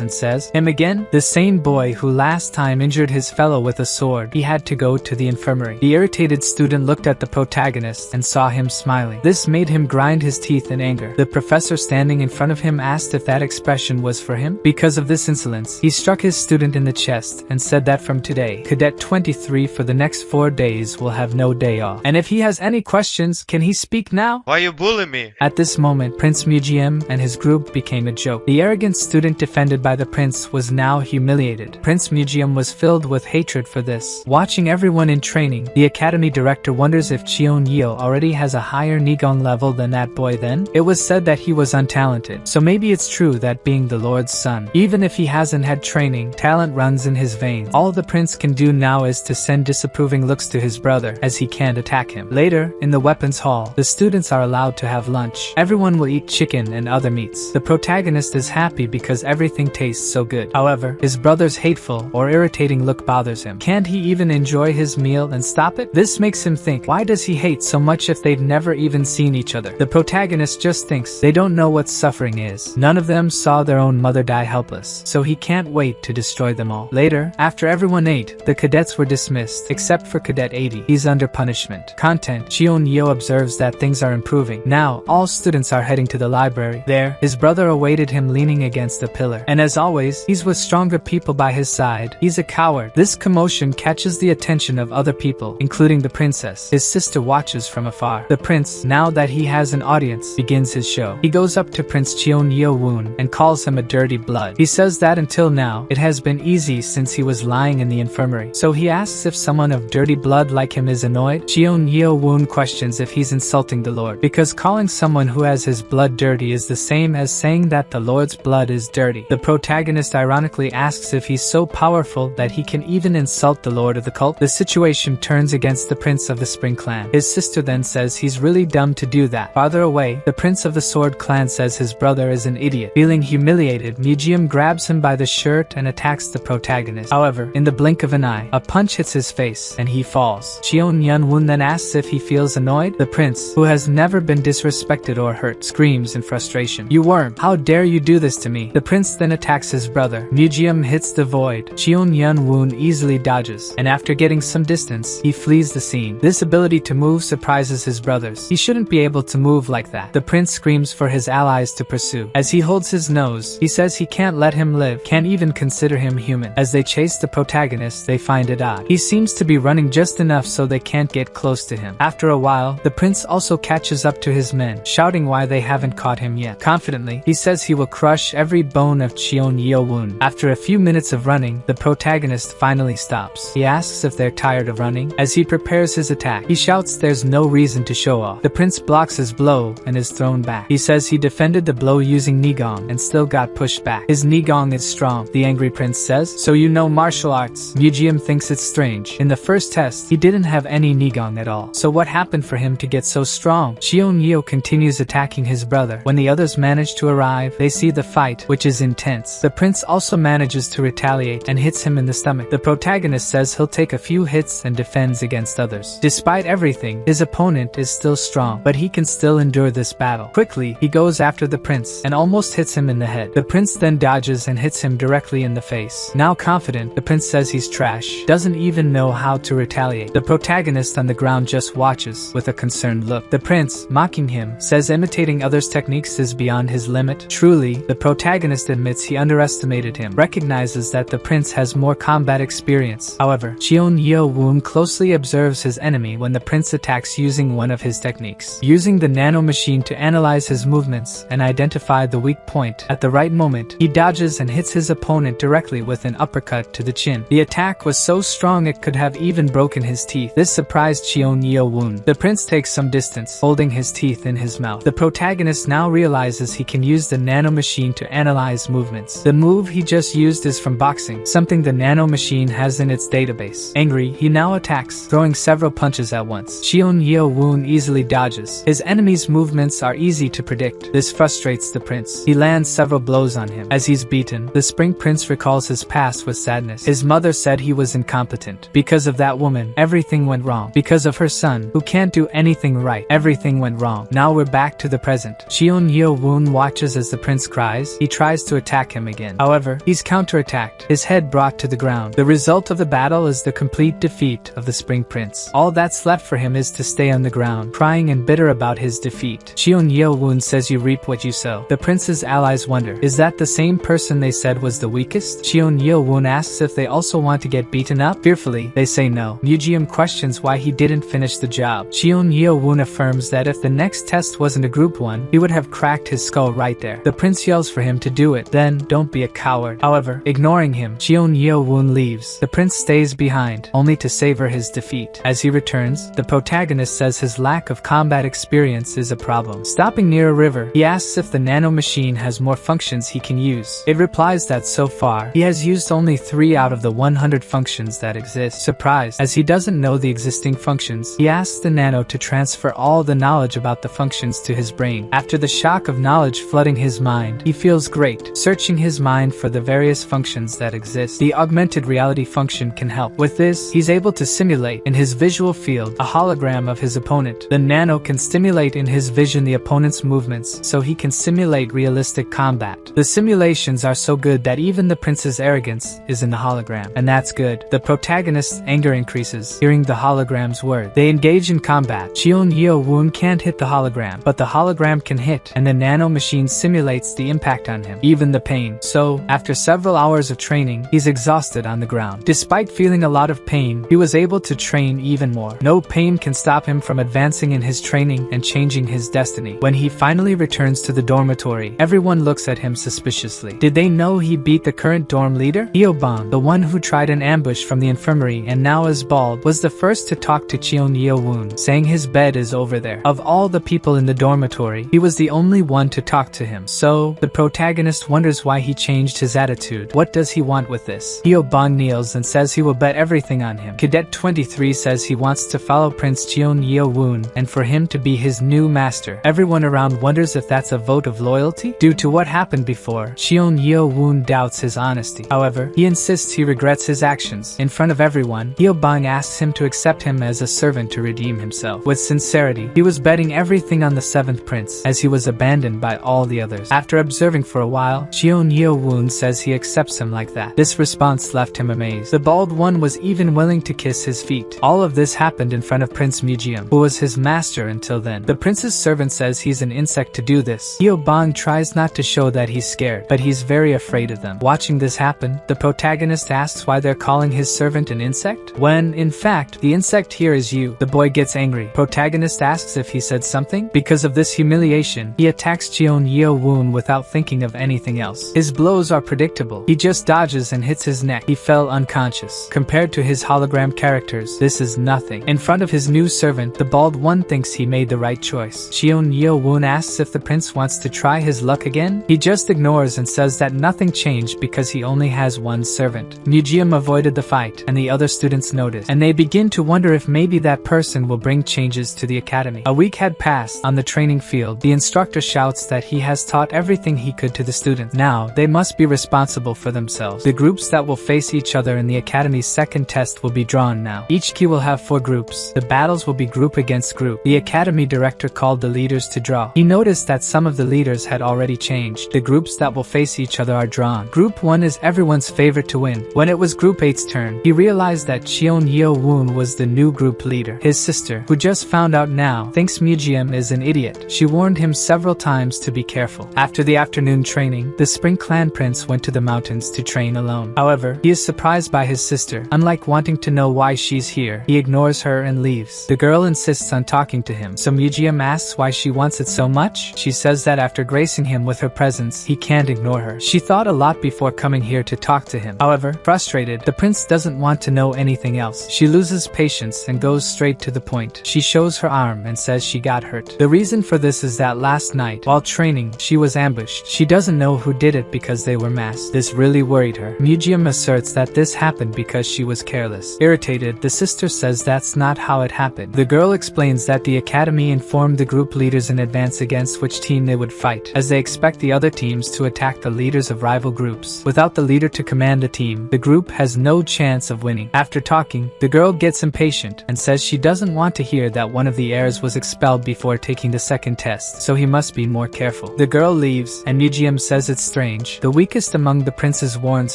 and says, "Him again? The same boy who last time injured his fellow with a sword. He had to go to the infirmary." The irritated student looked at the protagonist and saw him smiling. This made him grind his teeth in anger. The professor standing in front of him asked if that expression was for him. Because of this insolence, he struck his student in the chest and said that from today, Cadet 23 for the next 4 days will have no day off. And if he has any questions, can he speak now? Why you bully me? At this moment, Prince Mujium and his group became a joke. The arrogant student defended by the prince was now humiliated. Prince Mujium was filled with hatred for this. Watching everyone in training, the academy director wonders if Cheon Yeo already has a higher Nigong level than that boy then. It was said that he was untalented, so maybe it's true that being the Lord's son, even if he hasn't had training, talent runs in his veins. All the prince can do now is to send disapproving looks to his brother, as he can't attack him. Later, in the weapons hall, the students are allowed to have lunch. Everyone will eat chicken and other meats. The protagonist is happy because everything tastes so good. However, his brother's hateful or irritating look bothers him. Can't he even enjoy his meal and stop it? This makes him think, why does he hate so much if they've never even seen each other? The protagonist just thinks they don't know what suffering is. None of them saw their own mother die helpless, so he can't wait to destroy them all. Later, after everyone ate, the cadets were dismissed, except for Cadet 80. He's under punishment. Content: Cheon Yeo observes that things are improving. Now, all students are heading to the library. There, his brother awaited him leaning against a pillar. And as always, he's with stronger people by his side. He's a coward. This commotion catches the attention of other people, including the princess. His sister watches from afar. The prince, now that he has an audience, begins his show. He goes up to Prince Cheon Yeo Woon and calls him a dirty blood. He says that until now, it has been easy since he was lying in the infirmary. So he asks if someone of dirty blood like him is annoyed. Cheon Yeo Woon questions if he's insulting the Lord, because calling someone who has his blood dirty is the same as saying that the Lord's blood is dirty. The protagonist ironically asks if he's so powerful that he can even insult the Lord of the cult. The situation turns against the prince of the Spring clan. His sister then says he's really dumb to do that. Farther away, the prince of the Sword clan says his brother is an idiot. Feeling humiliated, Mujium grabs him by the shirt and attacks the protagonist. However, in the blink of an eye, a punch hits his face and he falls. Cheon Yeo Woon then asks if he feels annoyed. The prince, who has never been disrespected or hurt, screams in frustration, "You worm! How dare you do this to me?" The prince then attacks his brother. Mujium hits the void. Cheon Yeo Woon easily dodges, and after getting some distance, he flees the scene. This ability to move surprises his brothers. He shouldn't be able to move like that. The prince screams for his allies to pursue. As he holds his nose, he says he can't let him live, can't even consider him human. As they chase the protagonist, they find it odd. He seems to be running just enough so they can't get close to him. After a while, the prince also catches up to his men, shouting why they haven't caught him yet. Confidently, he says he will crush every bone of Cheon Yeo Woon. After a few minutes of running, the protagonist finally stops. He asks if they're tired of running. As he prepares his attack, he shouts there's no reason to show off. The prince blocks his blow and is thrown back. He says he defended the blow using Nigong and still got pushed back. His Nigong is strong, the angry prince says. So you know martial arts. Museum thinks it's strange. In the first test, he didn't have any Nigong at all. So what happened for him to get so strong? Cheon Yeo continues attacking his brother. When the others manage to arrive, they see the fight, which is intense. The prince also manages to retaliate and hits him in the stomach. The protagonist says he'll take a few hits and defends against others. Despite everything, his opponent is still strong, but he can still endure this battle. Quickly, he goes after the prince and almost hits him in the head. The prince then dodges and hits him directly in the face. Now confident, the prince says he's trash, doesn't even know how to retaliate. The protagonist on the ground just watches with a concerned look. The prince, mocking him, says imitating others' techniques is beyond his limit. Truly, the protagonist admits he underestimated him, recognizes that the prince has more combat experience. However, Cheon Yeo Woon closely observes his enemy when the prince attacks using one of his techniques. Using the nano machine to analyze his movements and identify the weak point, at the right moment, he dodges and hits his opponent directly with an uppercut to the chin. The attack was so strong it could have even broken his teeth. This surprised Cheon Yeo Woon. The prince takes some distance, holding his teeth in his mouth. The protagonist now realizes he can use the nano machine to analyze movements. The move he just used is from boxing, something the nano machine has in its database. Angry, he now attacks, throwing several punches at once. Cheon Yeo Woon easily dodges. His enemy's movements are easy to predict. This frustrates the prince. He lands several blows on him. As he's beaten, the spring prince recalls his past with sadness. His mother said he was incompetent. Because of that woman, everything went wrong. Because of her son, who can't do anything right, everything went wrong. Now we're back to the present. Cheon Yeo Woon watches as the prince cries. He tries to attack him again. However, he's counterattacked, his head brought to the ground. The result of the battle is the complete defeat of the spring prince. All that's left for him is to stay on the ground, crying and bitter about his defeat. Cheon Yeo Woon says you reap what you sow. The prince's allies wonder, is that the same person they said was the weakest? Cheon Yeo Woon asks if they also want to get beaten up. Fearfully, they say no. Museum questions why he didn't finish the job. Cheon Yeo Woon affirms that if the next test wasn't a group one, he would have cracked his skull right there. The prince yells for him to do it, then don't be a coward. However, ignoring him, Cheon Yeo Woon leaves. The prince stays behind, only to savor his defeat. As he returns, the protagonist says his lack of combat experience is a problem. Stopping near a river, he asks if the nano machine has more functions he can use. It replies that so far, he has used only 3 out of the 100 functions that exist. Surprised, as he doesn't know the existing functions, he asks the nano to transfer all the knowledge about the functions to his brain. After the shock of knowledge flooding his mind, he feels great, searching his mind for the various functions that exist. The augmented reality function can help. With this, he's able to simulate, in his visual field, a hologram of his opponent. The nano can stimulate in his vision the opponent's movements, so he can simulate realistic combat. The simulations are so good that even the prince's arrogance is in the hologram, and that's good. The protagonist's anger increases, hearing the hologram's word. They engage in combat. Cheon Yeo Woon can't hit the hologram, but the hologram can hit, and the nano machine simulates the impact on him, even the pain. So, after several hours of training, he's exhausted on the ground. Despite feeling a lot of pain, he was able to train even more. No pain can stop him from advancing in his training and changing his destiny. When he finally returns to the dormitory, everyone looks at him suspiciously. Did they know he beat the current dorm leader? Hyobang, the one who tried an ambush from the infirmary and now is bald, was the first to talk to Cheon Yeo Woon, saying his bed is over there. Of all the people in the dormitory, he was the only one to talk to him. So, the protagonist wonders why he changed his attitude. What does he want with this? Hyobang kneels and says he will bet everything on him. Cadet 23 says he wants to follow Prince Cheon Yeo Woon and for him to be his new master. Everyone around wonders if that's a vote of loyalty? Due to what happened before, Cheon Yeo Woon doubts his honesty. However, he insists he regrets his actions. In front of everyone, Hyobang asks him to accept him as a servant to redeem himself. With sincerity, he was betting everything on the 7th prince, as he was abandoned by all the others. After observing for a while, Cheon Yeo Woon says he accepts him like that. This response left him amazed. The bald one was even willing to kiss his feet. All of this happened in front of Prince Museum, who was his master until then. The prince's servant says he's an insect to do this. Bang tries not to show that he's scared, but he's very afraid of them. Watching this happen, the protagonist asks why they're calling his servant an insect, when, in fact, the insect here is you. The boy gets angry. Protagonist asks if he said something. Because of this humiliation, he attacks Cheon Yeo Woon without thinking of anything else. His blows are predictable. He just dodges and hits his neck. He fell unconscious. Compared to his hologram characters, this is nothing. In front of his new servant, the bald one thinks he made the right choice. Cheon Yeo Woon asks if the prince wants to try his luck again. He just ignores and says that nothing changed because he only has one servant. Museum avoided the fight, and the other students notice, and they begin to wonder if maybe that person will bring changes to the academy. A week had passed. On the training field, the instructor shouts that he has taught everything he could to the students. Now, they must be responsible for themselves. The groups that will face each other in the academy's second test will be drawn now. Each key will have 4 groups. The battles will be group against group. The academy director called the leaders to draw. He noticed that some of the leaders had already changed. The groups that will face each other are drawn. Group 1 is everyone's favorite to win. When it was Group 8's turn, he realized that Cheon Yeo Woon was the new group leader. His sister, who just found out now, thinks Museum is an idiot. She warned him several times to be careful. After the afternoon training, the Spring Clan Prince went to the mountains to train alone. However, he is surprised by his sister. Unlike wanting to know why she's here, he ignores her and leaves. The girl insists on talking to him, so Museum asks why she wants it so much. She says that after gracing him with her presence, he can't ignore her. She thought a lot before coming here to talk to him. However, frustrated, the prince doesn't want to know anything else. She loses patience and goes straight to the point. She shows her arm and says she got hurt. The reason for this is that last night, while training, she was ambushed. She doesn't know who did it because they were masked. This really worried her. Museum asserts that this happened because she was careless. Irritated, the sister says that's not how it happened. The girl explains that the academy informed the group leaders in advance against which team they would fight, as they expect the other teams to attack the leaders of rival groups. Without the leader to command a team, the group has no chance of winning. After talking, the girl gets impatient and says she doesn't want to hear that one of the heirs was expelled before taking the second test, so he must be more careful. The girl leaves, and Museum says it's strange. The weakest among the princes warns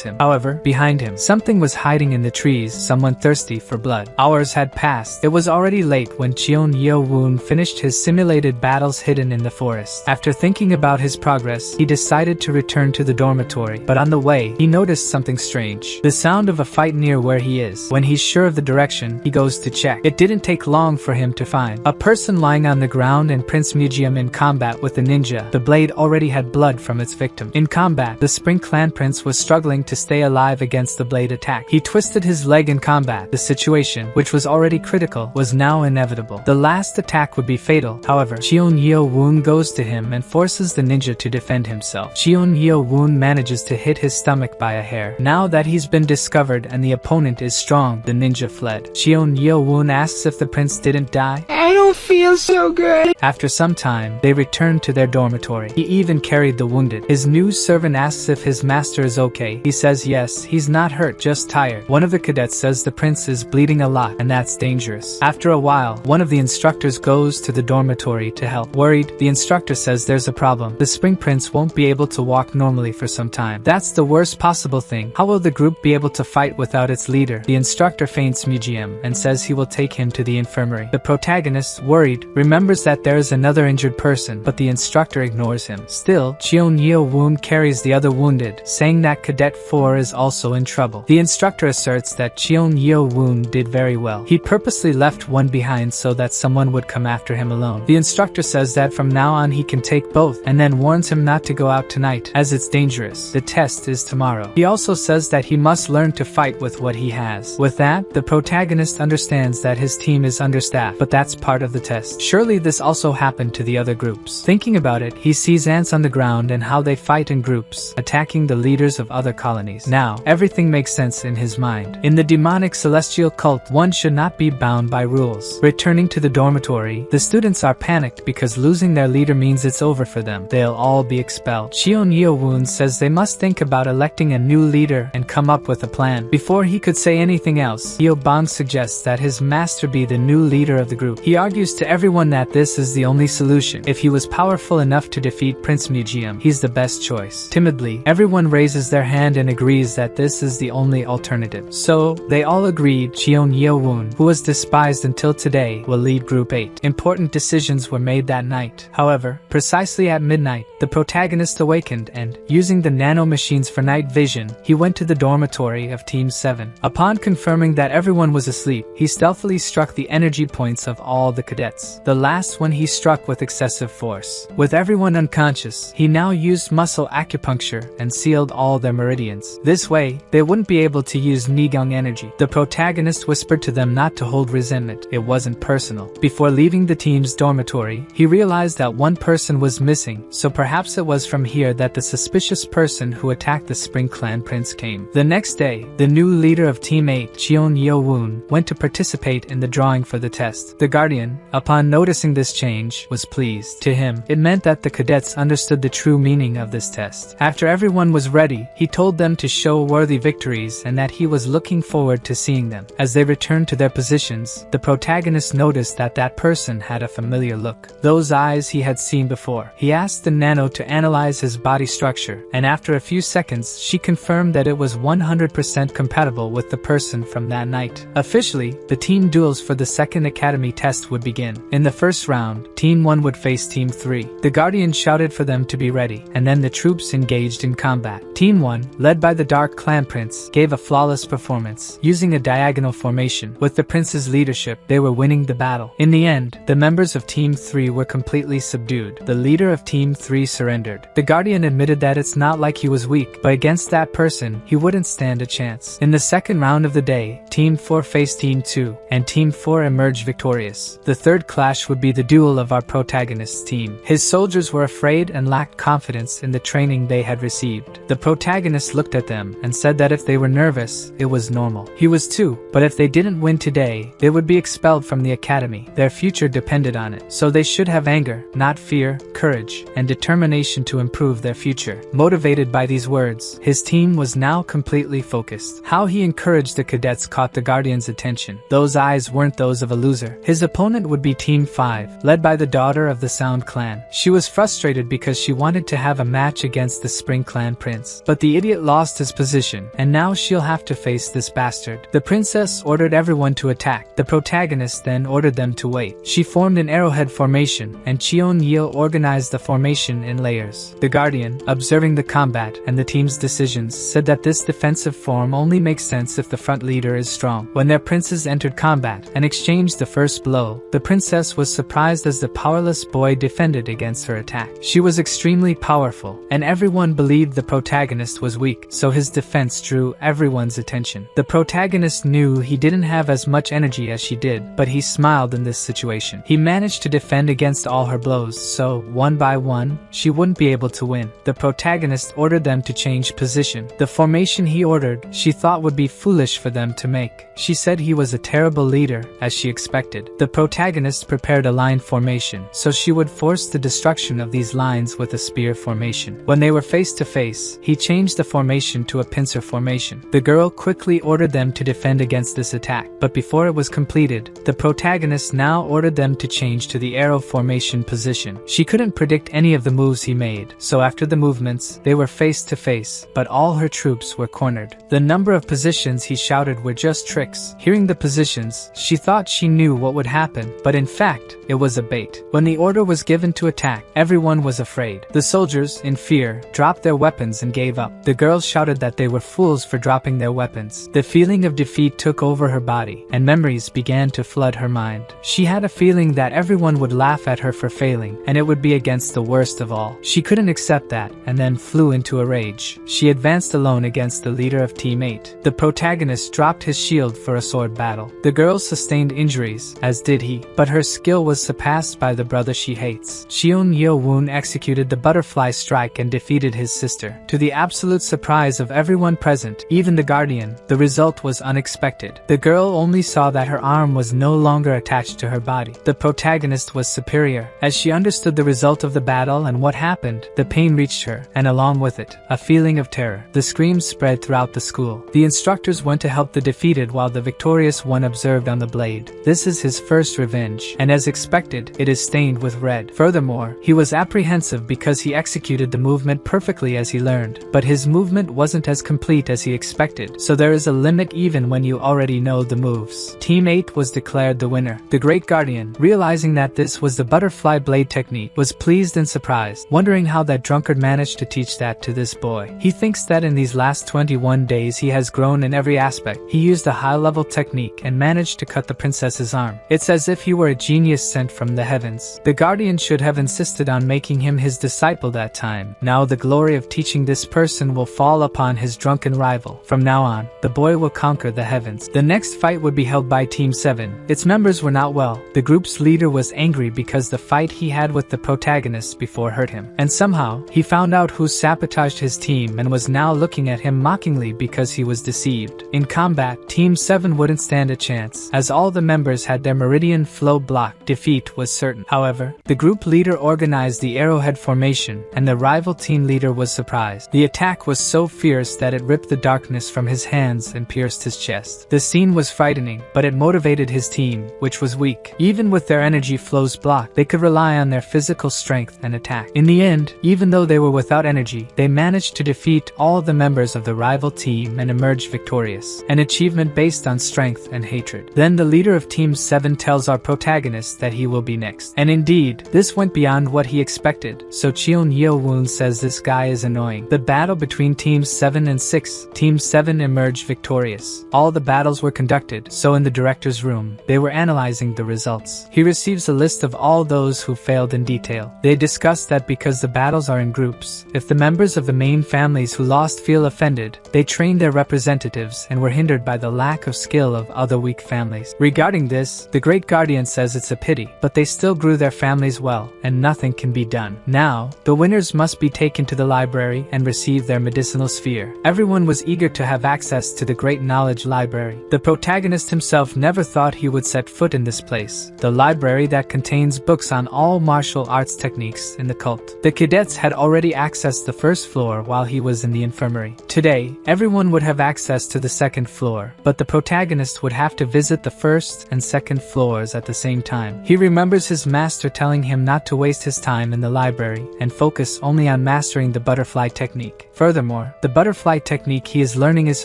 him. However, behind him, something was hiding in the trees, someone thirsty for blood. Hours had passed. It was already late when Cheon Yeo Woon finished his simulated battles hidden in the forest. After thinking about his progress, he decided to return to the dormitory, but on the way, he noticed something strange. The sound of a fight near where he is. When he's sure of the direction, he goes to check. It didn't take long for him to find a person lying on the ground and Prince Museum in combat with the ninja. The blade already had blood from its victim. In combat, the Spring Clan Prince was struggling to stay alive against the blade attack. He twisted his leg in combat. The situation, which was already critical, was now inevitable. The last attack would be fatal. However, Cheon Yeo Woon goes to him and forces the ninja to defend himself. Cheon Yeo Woon manages to hit his stomach by a hair. Now that he's been discovered and the opponent is strong, the ninja fled. Cheon Yeo Woon asks if the prince didn't die. I don't feel so good. After some time, they returned to their dormitory. He even carried the wounded. His new servant asks if his master is okay. He says yes, he's not hurt, just tired. One of the cadets says the prince is bleeding a lot, and that's dangerous. After a while, one of the instructors goes to the dormitory to help. Worried, the instructor says there's a problem. The Spring Prince won't be able to walk normally for some time. That's the worst possible thing. How will the group be able to fight without its leader? The instructor faints Museum and says he will take him to the infirmary. The protagonist, worried, remembers that there is another injured person, but the instructor ignores him. Still, Cheon Yeo Woon carries the other wounded, saying that Cadet 4 is also in trouble. The instructor asserts that Cheon Yeo Woon did very well. He purposely left one behind so that someone would come after him alone. The instructor says that from now on he can take both, and then warns him not to go out tonight, as it's dangerous. The test is tomorrow. He also says that he must learn to fight with what he has. With that, the protagonist understands that his team is understaffed, but that's part of the test. Surely this also happened to the other groups. Thinking about it, he sees ants on the ground and how they fight in groups, attacking the leaders of other colonies. Now, everything makes sense in his mind. In the demonic celestial cult, one should not be bound by rules. Returning to the dormitory, the students are panicked because losing their leader means it's over for them. They'll all be expelled. Cheon Yeo Woon says they must think about electing a new leader and come up with a plan. Before he could say anything else, Yeo Bang suggests that his master be the new leader of the group. He argues argues to everyone that this is the only solution. If he was powerful enough to defeat Prince Museum, he's the best choice. Timidly, everyone raises their hand and agrees that this is the only alternative. So, they all agreed Cheon Yeo Woon, who was despised until today, will lead Group 8. Important decisions were made that night. However, precisely at midnight, the protagonist awakened and, using the nano machines for night vision, he went to the dormitory of Team 7. Upon confirming that everyone was asleep, he stealthily struck the energy points of all the cadets. The last one he struck with excessive force. With everyone unconscious, he now used muscle acupuncture and sealed all their meridians. This way, they wouldn't be able to use Nigong energy. The protagonist whispered to them not to hold resentment. It wasn't personal. Before leaving the team's dormitory, he realized that one person was missing, so perhaps it was from here that the suspicious person who attacked the Spring Clan Prince came. The next day, the new leader of Team 8, Cheon Yeo Woon, went to participate in the drawing for the test. The Guardian, upon noticing this change, was pleased. To him, it meant that the cadets understood the true meaning of this test. After everyone was ready, he told them to show worthy victories and that he was looking forward to seeing them. As they returned to their positions, the protagonist noticed that that person had a familiar look. Those eyes he had seen before. He asked the Nano to analyze his body structure, and after a few seconds, she confirmed that it was 100% compatible with the person from that night. Officially, the team duels for the second academy test would begin. In the first round, Team 1 would face Team 3. The Guardian shouted for them to be ready, and then the troops engaged in combat. Team 1, led by the Dark Clan Prince, gave a flawless performance, using a diagonal formation. With the prince's leadership, they were winning the battle. In the end, the members of Team 3 were completely subdued. The leader of Team 3 surrendered. The Guardian admitted that it's not like he was weak, but against that person, he wouldn't stand a chance. In the second round of the day, Team 4 faced Team 2, and Team 4 emerged victorious. The third clash would be the duel of our protagonist's team. His soldiers were afraid and lacked confidence in the training they had received. The protagonist looked at them and said that if they were nervous, it was normal. He was too, but if they didn't win today, they would be expelled from the academy. Their future depended on it. So they should have anger, not fear, courage, and determination to improve their future. Motivated by these words, his team was now completely focused. How he encouraged the cadets caught the Guardian's attention. Those eyes weren't those of a loser. His opponent would be Team 5, led by the daughter of the Sound Clan. She was frustrated because she wanted to have a match against the Spring Clan Prince. But the idiot lost his position, and now she'll have to face this bastard. The princess ordered everyone to attack. The protagonist then ordered them to wait. She formed an arrowhead formation, and Cheon Yeo organized the formation in layers. The Guardian, observing the combat and the team's decisions, said that this defensive form only makes sense if the front leader is strong. When their princes entered combat and exchanged the first blow, the princess was surprised as the powerless boy defended against her attack. She was extremely powerful, and everyone believed the protagonist was weak, so his defense drew everyone's attention. The protagonist knew he didn't have as much energy as she did, but he smiled in this situation. He managed to defend against all her blows, so, one by one, she wouldn't be able to win. The protagonist ordered them to change position. The formation he ordered, she thought would be foolish for them to make. She said he was a terrible leader, as she expected. The protagonist prepared a line formation, so she would force the destruction of these lines with a spear formation. When they were face to face, he changed the formation to a pincer formation. The girl quickly ordered them to defend against this attack, but before it was completed, the protagonist now ordered them to change to the arrow formation position. She couldn't predict any of the moves he made, so after the movements, they were face to face, but all her troops were cornered. The number of positions he shouted were just tricks. Hearing the positions, she thought she knew what would happen, but in fact, it was a bait. When the order was given to attack, everyone was afraid. The soldiers, in fear, dropped their weapons and gave up. The girls shouted that they were fools for dropping their weapons. The feeling of defeat took over her body, and memories began to flood her mind. She had a feeling that everyone would laugh at her for failing, and it would be against the worst of all. She couldn't accept that, and then flew into a rage. She advanced alone against the leader of Team 8. The protagonist dropped his shield for a sword battle. The girl sustained injuries, as did he, but her skill was surpassed by the brother she hates. Cheon Yeo Woon executed the butterfly strike and defeated his sister. To the absolute surprise of everyone present, even the Guardian, the result was unexpected. The girl only saw that her arm was no longer attached to her body. The protagonist was superior, as she understood the result of the battle and when what happened, the pain reached her, and along with it, a feeling of terror. The screams spread throughout the school. The instructors went to help the defeated while the victorious one observed on the blade. This is his first revenge, and as expected, it is stained with red. Furthermore, he was apprehensive because he executed the movement perfectly as he learned, but his movement wasn't as complete as he expected, so there is a limit even when you already know the moves. Team 8 was declared the winner. The Great Guardian, realizing that this was the butterfly blade technique, was pleased and surprised, wondering how that drunkard managed to teach that to this boy. He thinks that in these last 21 days he has grown in every aspect. He used a high-level technique and managed to cut the princess's arm. It's as if he were a genius sent from the heavens. The Guardian should have insisted on making him his disciple that time. Now the glory of teaching this person will fall upon his drunken rival. From now on, the boy will conquer the heavens. The next fight would be held by Team 7. Its members were not well. The group's leader was angry because the fight he had with the protagonist before hurt him. And somehow, he found out who sabotaged his team and was now looking at him mockingly because he was deceived. In combat, Team 7 wouldn't stand a chance, as all the members had their meridian flow blocked. Defeat was certain. However, the group leader organized the arrowhead formation, and the rival team leader was surprised. The attack was so fierce that it ripped the darkness from his hands and pierced his chest. The scene was frightening, but it motivated his team, which was weak. Even with their energy flows blocked, they could rely on their physical strength and attack. In the end, even though they were without energy, they managed to defeat all the members of the rival team and emerge victorious, an achievement based on strength and hatred. Then the leader of Team 7 tells our protagonist that he will be next. And indeed, this went beyond what he expected, so Cheon Yeo Woon says this guy is annoying. The battle between Teams 7 and 6, Team 7 emerged victorious. All the battles were conducted, so in the director's room, they were analyzing the results. He receives a list of all those who failed in detail. They discuss that because the battles are in groups, if the members of the main families who lost feel offended, they train their representatives and were hindered by the lack of skill of other weak families. Regarding this, the Great Guardian says it's a pity, but they still grew their families well, and nothing can be done. Now, the winners must be taken to the library and receive their medicinal sphere. Everyone was eager to have access to the great knowledge library. The protagonist himself never thought he would set foot in this place, the library that contains books on all martial arts techniques in the cult. The cadets had already accessed the first floor while he was in the infirmary. Today, everyone would have access to the second floor, but the protagonist would have to visit the first and second floors at the same time. He remembers his master telling him not to waste his time in the library and focus only on mastering the butterfly technique. Furthermore, the butterfly technique he is learning is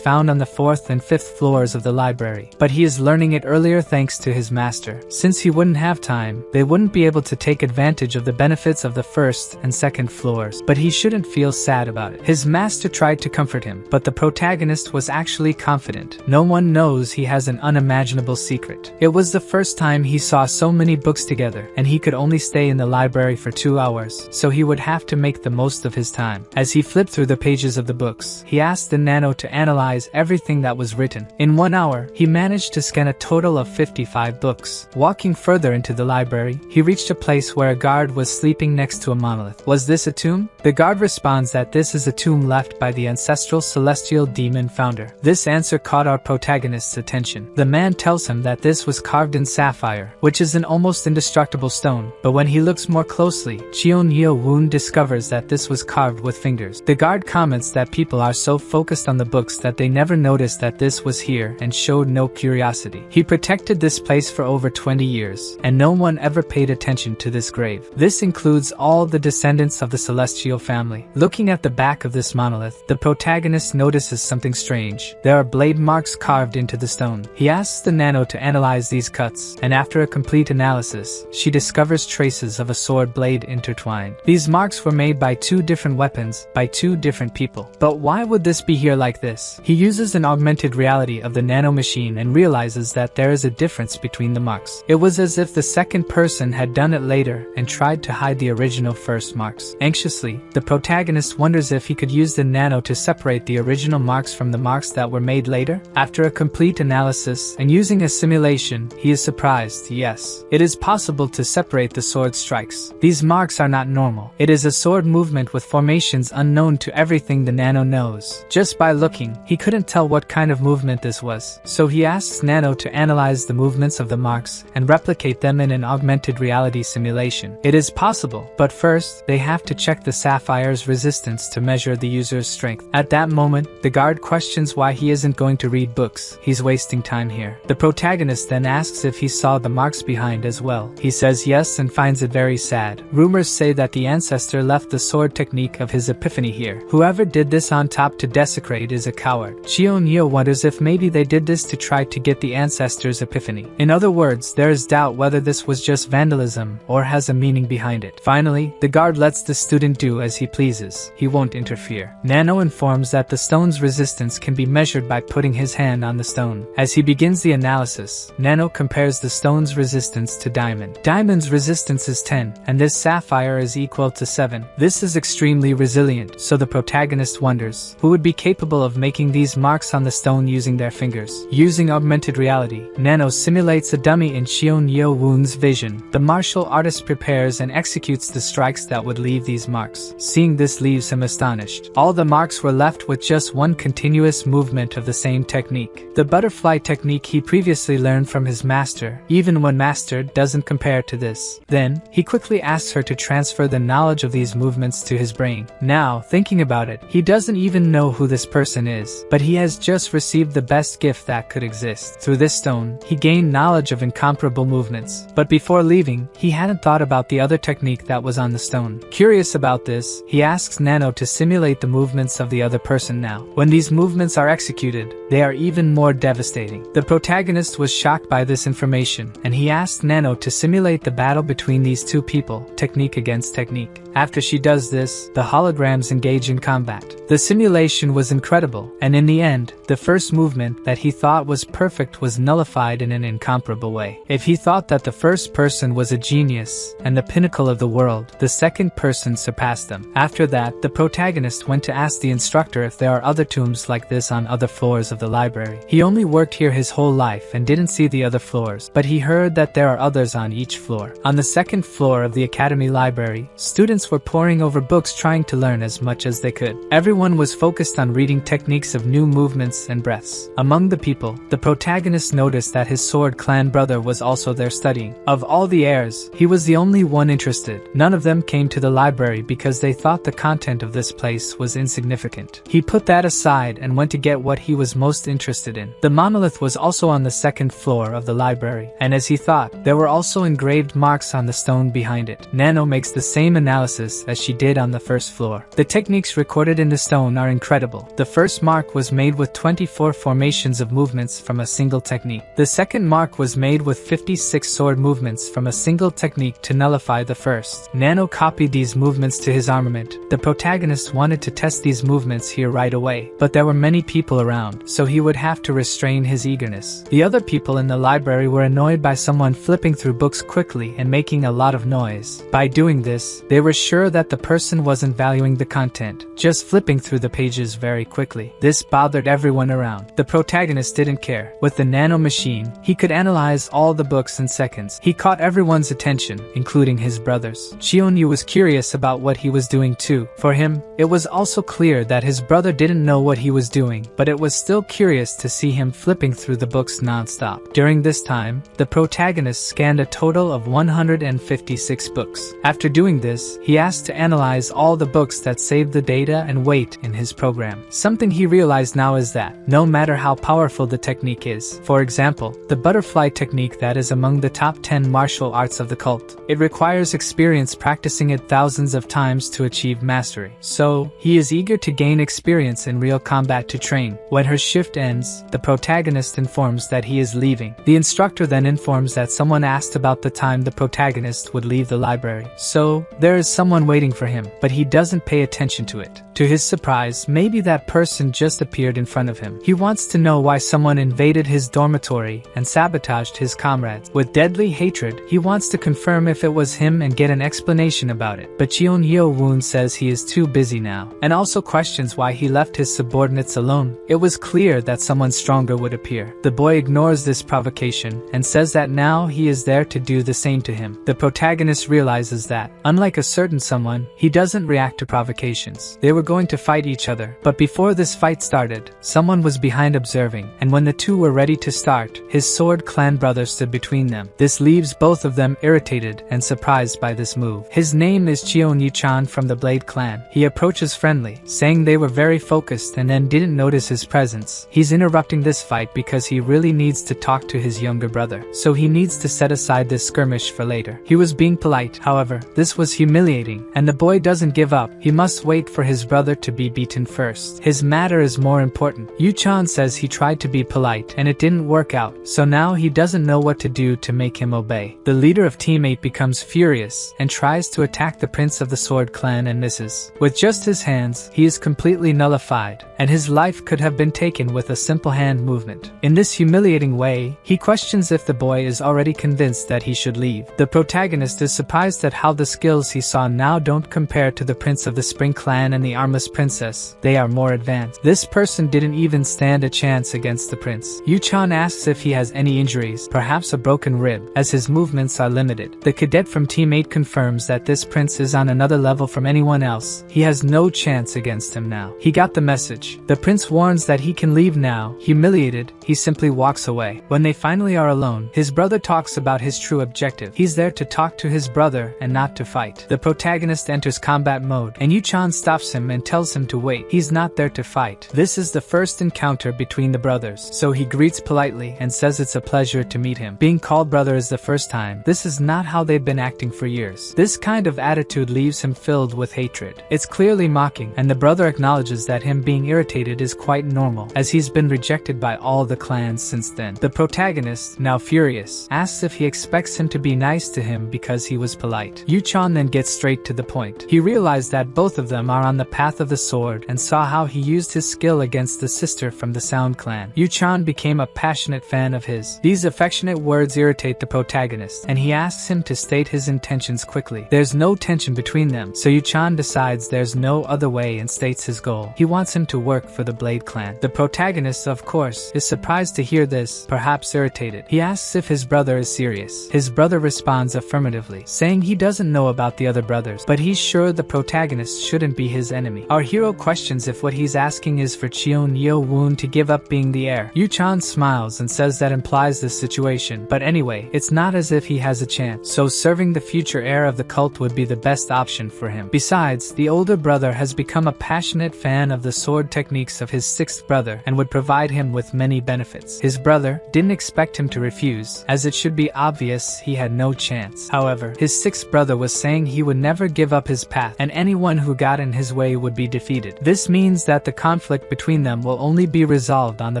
found on the 4th and 5th floors of the library, but he is learning it earlier thanks to his master. Since he wouldn't have time, they wouldn't be able to take advantage of the benefits of the 1st and 2nd floors, but he shouldn't feel sad about it. His master tried to comfort him, but the protagonist was actually confident. No one knows he has an unimaginable secret. It was the first time he saw so many books together, and he could only stay in the library for 2 hours, so he would have to make the most of his time. As he flipped through the pages of the books, he asked the Nano to analyze everything that was written. In 1 hour, he managed to scan a total of 55 books. Walking further into the library, he reached a place where a guard was sleeping next to a monolith. Was this a tomb? The guard responds that this is a tomb left by the ancestral celestial demon founder. This answer caught our protagonist's attention. The man tells him that this was carved in sapphire, which is an almost indestructible stone, but when he looks more closely, Cheon Yeo Woon discovers that this was carved with fingers. The guard comments that people are so focused on the books that they never noticed that this was here and showed no curiosity. He protected this place for over 20 years, and no one ever paid attention to this grave. This includes all the descendants of the celestial family. Looking at the back of this monolith, the protagonist notices something strange. There are blade marks carved into the stone. He asks the Nano to analyze these cuts, and after a complete analysis, she discovers traces of a sword blade intertwined. These marks were made by 2 different weapons, by 2 different people. But why would this be here like this? He uses an augmented reality of the Nano machine and realizes that there is a difference between the marks. It was as if the second person had done it later and tried to hide the original first marks. Anxiously, the protagonist wonders if he could use the Nano to separate the original marks from the marks that were made later. After a complete analysis and using a simulation, he is surprised. Yes, it is possible to separate the sword strikes. These marks are not normal. It is a sword movement with formations unknown to everything the Nano knows. Just by looking, he couldn't tell what kind of movement this was, so he asks Nano to analyze the movements of the marks and replicate them in an augmented reality simulation. It is possible, but first, they have to check the sapphire's resistance to measure the user's strength. At that moment, the guard questions why he isn't going to read books. He's wasting time here. The protagonist then asks if he saw the marks behind as well. He says yes and finds it very sad. Rumors say that the ancestor left the sword technique of his epiphany here. Whoever did this on top to desecrate is a coward. Cheon Yeo wonders if maybe they did this to try to get the ancestor's epiphany. In other words, there is doubt whether this was just vandalism or has a meaning behind it. Finally, the guard lets the student do as he pleases. He won't interfere. Nano informs that the stone's resistance can be measured by putting his hand on the stone. As he begins the analysis, Nano compares the stone's resistance to diamond. Diamond's resistance is 10, and this sapphire is equal to 7. This is extremely resilient, so the protagonist wonders who would be capable of making these marks on the stone using their fingers. Using augmented reality, Nano simulates a dummy in Cheon Yeo Woon's vision. The martial artist prepares and executes the strikes that would leave these marks. Seeing this leaves him astonished. All the marks were left with just one continuous movement of the same technique. The butterfly technique he previously learned from his master, even when mastered, doesn't compare to this. Then, he quickly asks her to transfer the knowledge of these movements to his brain. Now, thinking about it, he doesn't even know who this person is, but he has just received the best gift that could exist. Through this stone, he gained knowledge of incomparable movements. But before leaving, he hadn't thought about the other technique that was on the stone. Curious about this, he asks Nano to simulate the movements of the other person now. When these movements are executed, they are even more devastating. The protagonist was shocked by this information, and he asked Nano to simulate the battle between these two people, technique against technique. After she does this, the holograms engage in combat. The simulation was incredible, and in the end, the first movement that he thought was perfect was nullified in an incomparable way. If he thought that the first person was a genius and the pinnacle of the world, the second person surpassed them. After that, the protagonist went to ask the instructor if there are other tombs like this on other floors of the library. He only worked here his whole life and didn't see the other floors, but he heard that there are others on each floor. On the second floor of the academy library, students were poring over books trying to learn as much as they could. Everyone was focused on reading techniques of new movements and breaths. Among the people, the protagonist noticed that his sword clan brother was also there studying. Of all the heirs, he was the only one interested. None of them came to the library because they thought the content of this place was insignificant. He put that aside and went to get what he was most interested in. The monolith was also on the second floor of the library, and as he thought, there were also engraved marks on the stone behind it. Nano makes the same analysis as she did on the first floor. The techniques recorded in the stone are incredible. The first mark was made with 24 formations of movements from a single technique. The second mark was made with 56 sword movements from a single technique to nullify the first. Nano copied these movements to his armament. The protagonist wanted to test these movements here right away, but there were many people around, so he would have to restrain his eagerness. The other people in the library were annoyed by someone flipping through books quickly and making a lot of noise. By doing this, they were sure that the person wasn't valuing the content, just flipping through the pages very quickly. This bothered everyone around. The protagonist didn't care. With the nano machine, he could analyze all the books in seconds. He caught everyone's attention, including his brothers. Cheon Yeo was curious about what he was doing too. For him, it was also clear that his brother didn't know what he was doing, but it was still curious to see him flipping through the books non-stop. During this time, the protagonist scanned a total of 156 books. After doing this, he asked to analyze all the books that saved the data and weight in his program. Something he realized now is that, no matter how powerful the technique is, for example, the butterfly technique that is among the top 10 martial arts of the cult, it requires experience practicing it thousands of times to achieve mastery. So, he is eager to gain experience in real combat to train. When her shift ends, the protagonist informs that he is leaving. The instructor then informs that someone asked about the time the protagonist would leave the library. So, there is someone waiting for him, but he doesn't pay attention to it. To his surprise, maybe that person just appeared in front of him. He wants to know why someone invaded his dormitory and sabotaged his comrades. With deadly hatred, he wants to confirm if it was him and get an explanation about it. But Cheon Yeo Woon says he is too busy now, and also questions why he left his subordinates alone. It was clear that someone stronger would appear. The boy ignores this provocation and says that now he is there to do the same to him. The protagonist realizes that, unlike a certain someone, he doesn't react to provocations. They were going to fight each other, but before this fight started, someone was behind observing, and when the two were ready to start, his sword clan brother stood between them. This leaves both of them irritated and surprised by this move. His name is Cheon Yeo from the Blade clan. He approaches friendly, saying they were very focused and then didn't notice his presence. He's interrupting this fight because he really needs to talk to his younger brother, so he needs to set aside this skirmish for later. He was being polite, however, this was humiliating, and the boy doesn't give up. He must wait for his brother to be beaten first. His matter is more important. Yu-chan says he tried to be polite and it didn't work out, so now he doesn't know what to do to make him obey. The leader of Team 8 becomes furious and tries to attack the prince of the Sword clan and misses. With just his hands, he is completely nullified, and his life could have been taken with a simple hand movement. In this humiliating way, he questions if the boy is already convinced that he should leave. The protagonist is surprised at how the skills he saw now don't compare to the prince of the Spring clan and the armless princess. They are more advanced. This person didn't even stand a chance against the prince. Yu-chan asks if he has any injuries, perhaps a broken rib, as his movements are limited. The cadet from Team 8 confirms that this prince is on another level from anyone else. He has no chance against him now. He got the message. The prince warns that he can leave now. Humiliated, he simply walks away. When they finally are alone, his brother talks about his true objective. He's there to talk to his brother and not to fight. The protagonist enters combat mode, and Yu-chan stops him and tells him to wait. He's not there to fight. This is the first encounter between the brothers, so he greets politely and says it's a pleasure to meet him. Being called brother is the first time. This is not how they've been acting for years. This kind of attitude leaves him filled with hatred. It's clearly mocking, and the brother acknowledges that him being irritated is quite normal, as he's been rejected by all the clans since then. The protagonist, now furious, asks if he expects him to be nice to him because he was polite. Yu-chan then gets straight to the point. He realized that both of them are on the path of the sword and saw how he used his skill against the sister from the Sound clan. Yu-chan became a passionate fan of his. These affectionate words irritate the protagonist, and he asks him to state his intentions quickly. There's no tension between them, so Yu-chan decides there's no other way and states his goal. He wants him to work for the Blade clan. The protagonist, of course, is surprised to hear this, perhaps irritated. He asks if his brother is serious. His brother responds affirmatively, saying he doesn't know about the other brothers, but he's sure the protagonist shouldn't be his enemy. Our hero questions if what he's asking is for Cheon Yeo Woon to give up being the heir. Yu-chan smiles and says that implies this situation, but anyway, it's not as if he has a chance, so serving the future heir of the cult would be the best option for him. Besides, the older brother has become a passionate fan of the sword techniques of his sixth brother and would provide him with many benefits. His brother didn't expect him to refuse, as it should be obvious he had no chance. However, his sixth brother was saying he would never give up his path, and anyone who got in his way would be defeated. This means that the conflict between them will only be resolved on the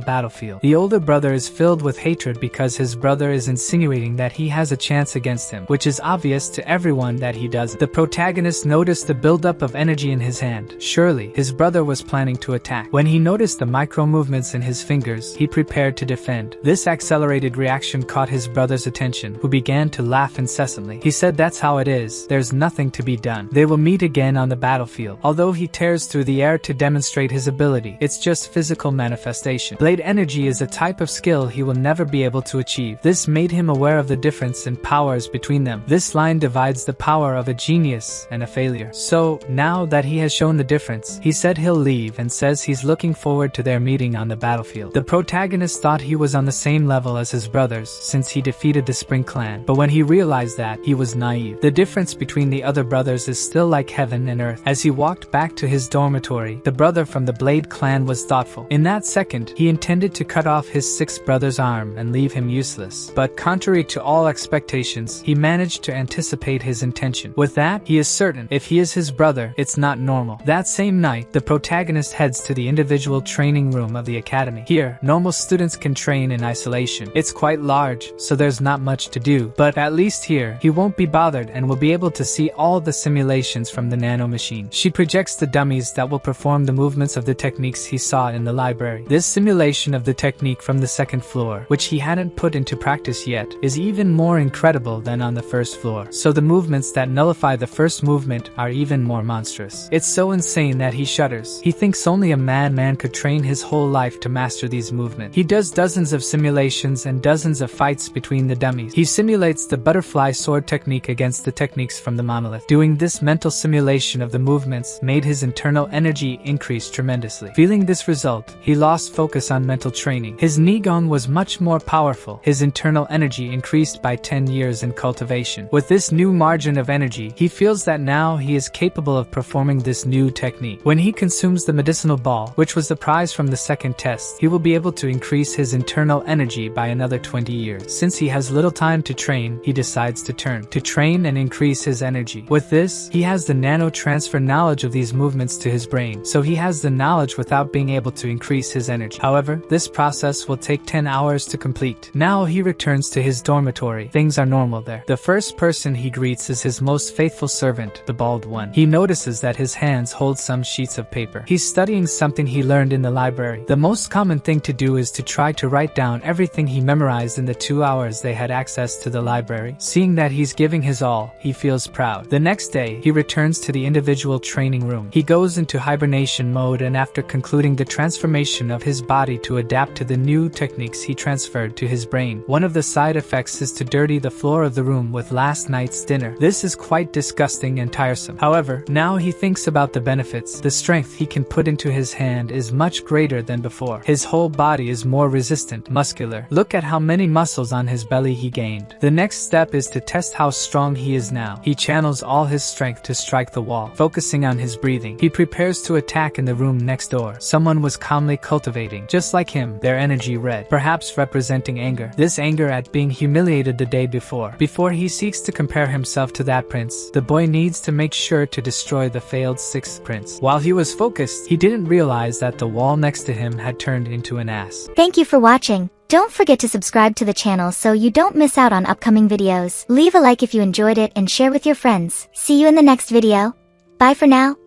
battlefield. The older brother is filled with hatred because his brother is insinuating that he has a chance against him, which is obvious to everyone that he doesn't. The protagonist noticed the buildup of energy in his hand. Surely, his brother was planning to attack. When he noticed the micro movements in his fingers, he prepared to defend. This accelerated reaction caught his brother's attention, who began to laugh incessantly. He said that's how it is. There's nothing to be done. They will meet again on the battlefield. Although he tears through the air to demonstrate his ability, it's just physical manifestation. Blade energy is a type of skill he will never be able to achieve. This made him aware of the difference in powers between them. This line divides the power of a genius and a failure. So, now that he has shown the difference, he said he'll leave and says he's looking forward to their meeting on the battlefield. The protagonist thought he was on the same level as his brothers since he defeated the Spring clan, but when he realized that, he was naive. The difference between the other brothers is still like heaven and earth. As he walked back to his dormitory, the brother from the Blade clan was thoughtful. In that second, he intended to cut off his sixth brother's arm and leave him useless. But contrary to all expectations, he managed to anticipate his intention. With that, he is certain if he is his brother, it's not normal. That same night, the protagonist heads to the individual training room of the academy. Here, normal students can train in isolation. It's quite large, so there's not much to do, but at least here, he won't be bothered and will be able to see all the simulations from the Nano machine. She projects the dummies that will perform the movements of the techniques he saw in the library. This simulation of the technique from the second floor, which he hadn't put into practice yet, is even more incredible than on the first floor. So the movements that nullify the first movement are even more monstrous. It's so insane that he shudders. He thinks only a madman could train his whole life to master these movements. He does dozens of simulations and dozens of fights between the dummies. He simulates the butterfly sword technique against the techniques from the monolith. Doing this mental simulation of the movements made his internal energy increase tremendously. Feeling this result, he lost focus on mental training. His Nigong was much more powerful. His internal energy increased by 10 years in cultivation. With this new margin of of energy, he feels that now he is capable of performing this new technique. When he consumes the medicinal ball, which was the prize from the second test, he will be able to increase his internal energy by another 20 years. Since he has little time to train, he decides to turn to train and increase his energy. With this, he has the Nano transfer knowledge of these movements to his brain, so he has the knowledge without being able to increase his energy. However, this process will take 10 hours to complete. Now he returns to his dormitory. Things are normal there. The first person he greets is his most faithful servant, the bald one. He notices that his hands hold some sheets of paper. He's studying something he learned in the library. The most common thing to do is to try to write down everything he memorized in the 2 hours they had access to the library. Seeing that he's giving his all, he feels proud. The next day, he returns to the individual training room. He goes into hibernation mode, and after concluding the transformation of his body to adapt to the new techniques he transferred to his brain, one of the side effects is to dirty the floor of the room with last night's dinner. This is quite disgusting and tiresome. However, now he thinks about the benefits. The strength he can put into his hand is much greater than before. His whole body is more resistant, muscular. Look at how many muscles on his belly he gained. The next step is to test how strong he is now. He channels all his strength to strike the wall, focusing on his breathing. He prepares to attack in the room next door. Someone was calmly cultivating, just like him, their energy red, perhaps representing anger. This anger at being humiliated the day before. Before he seeks to compare himself to that prince, the boy needs to make sure to destroy the failed 6th prince. While he was focused, he didn't realize that the wall next to him had turned into an ass. Thank you for watching. Don't forget to subscribe to the channel so you don't miss out on upcoming videos. Leave a like if you enjoyed it and share with your friends. See you in the next video. Bye for now.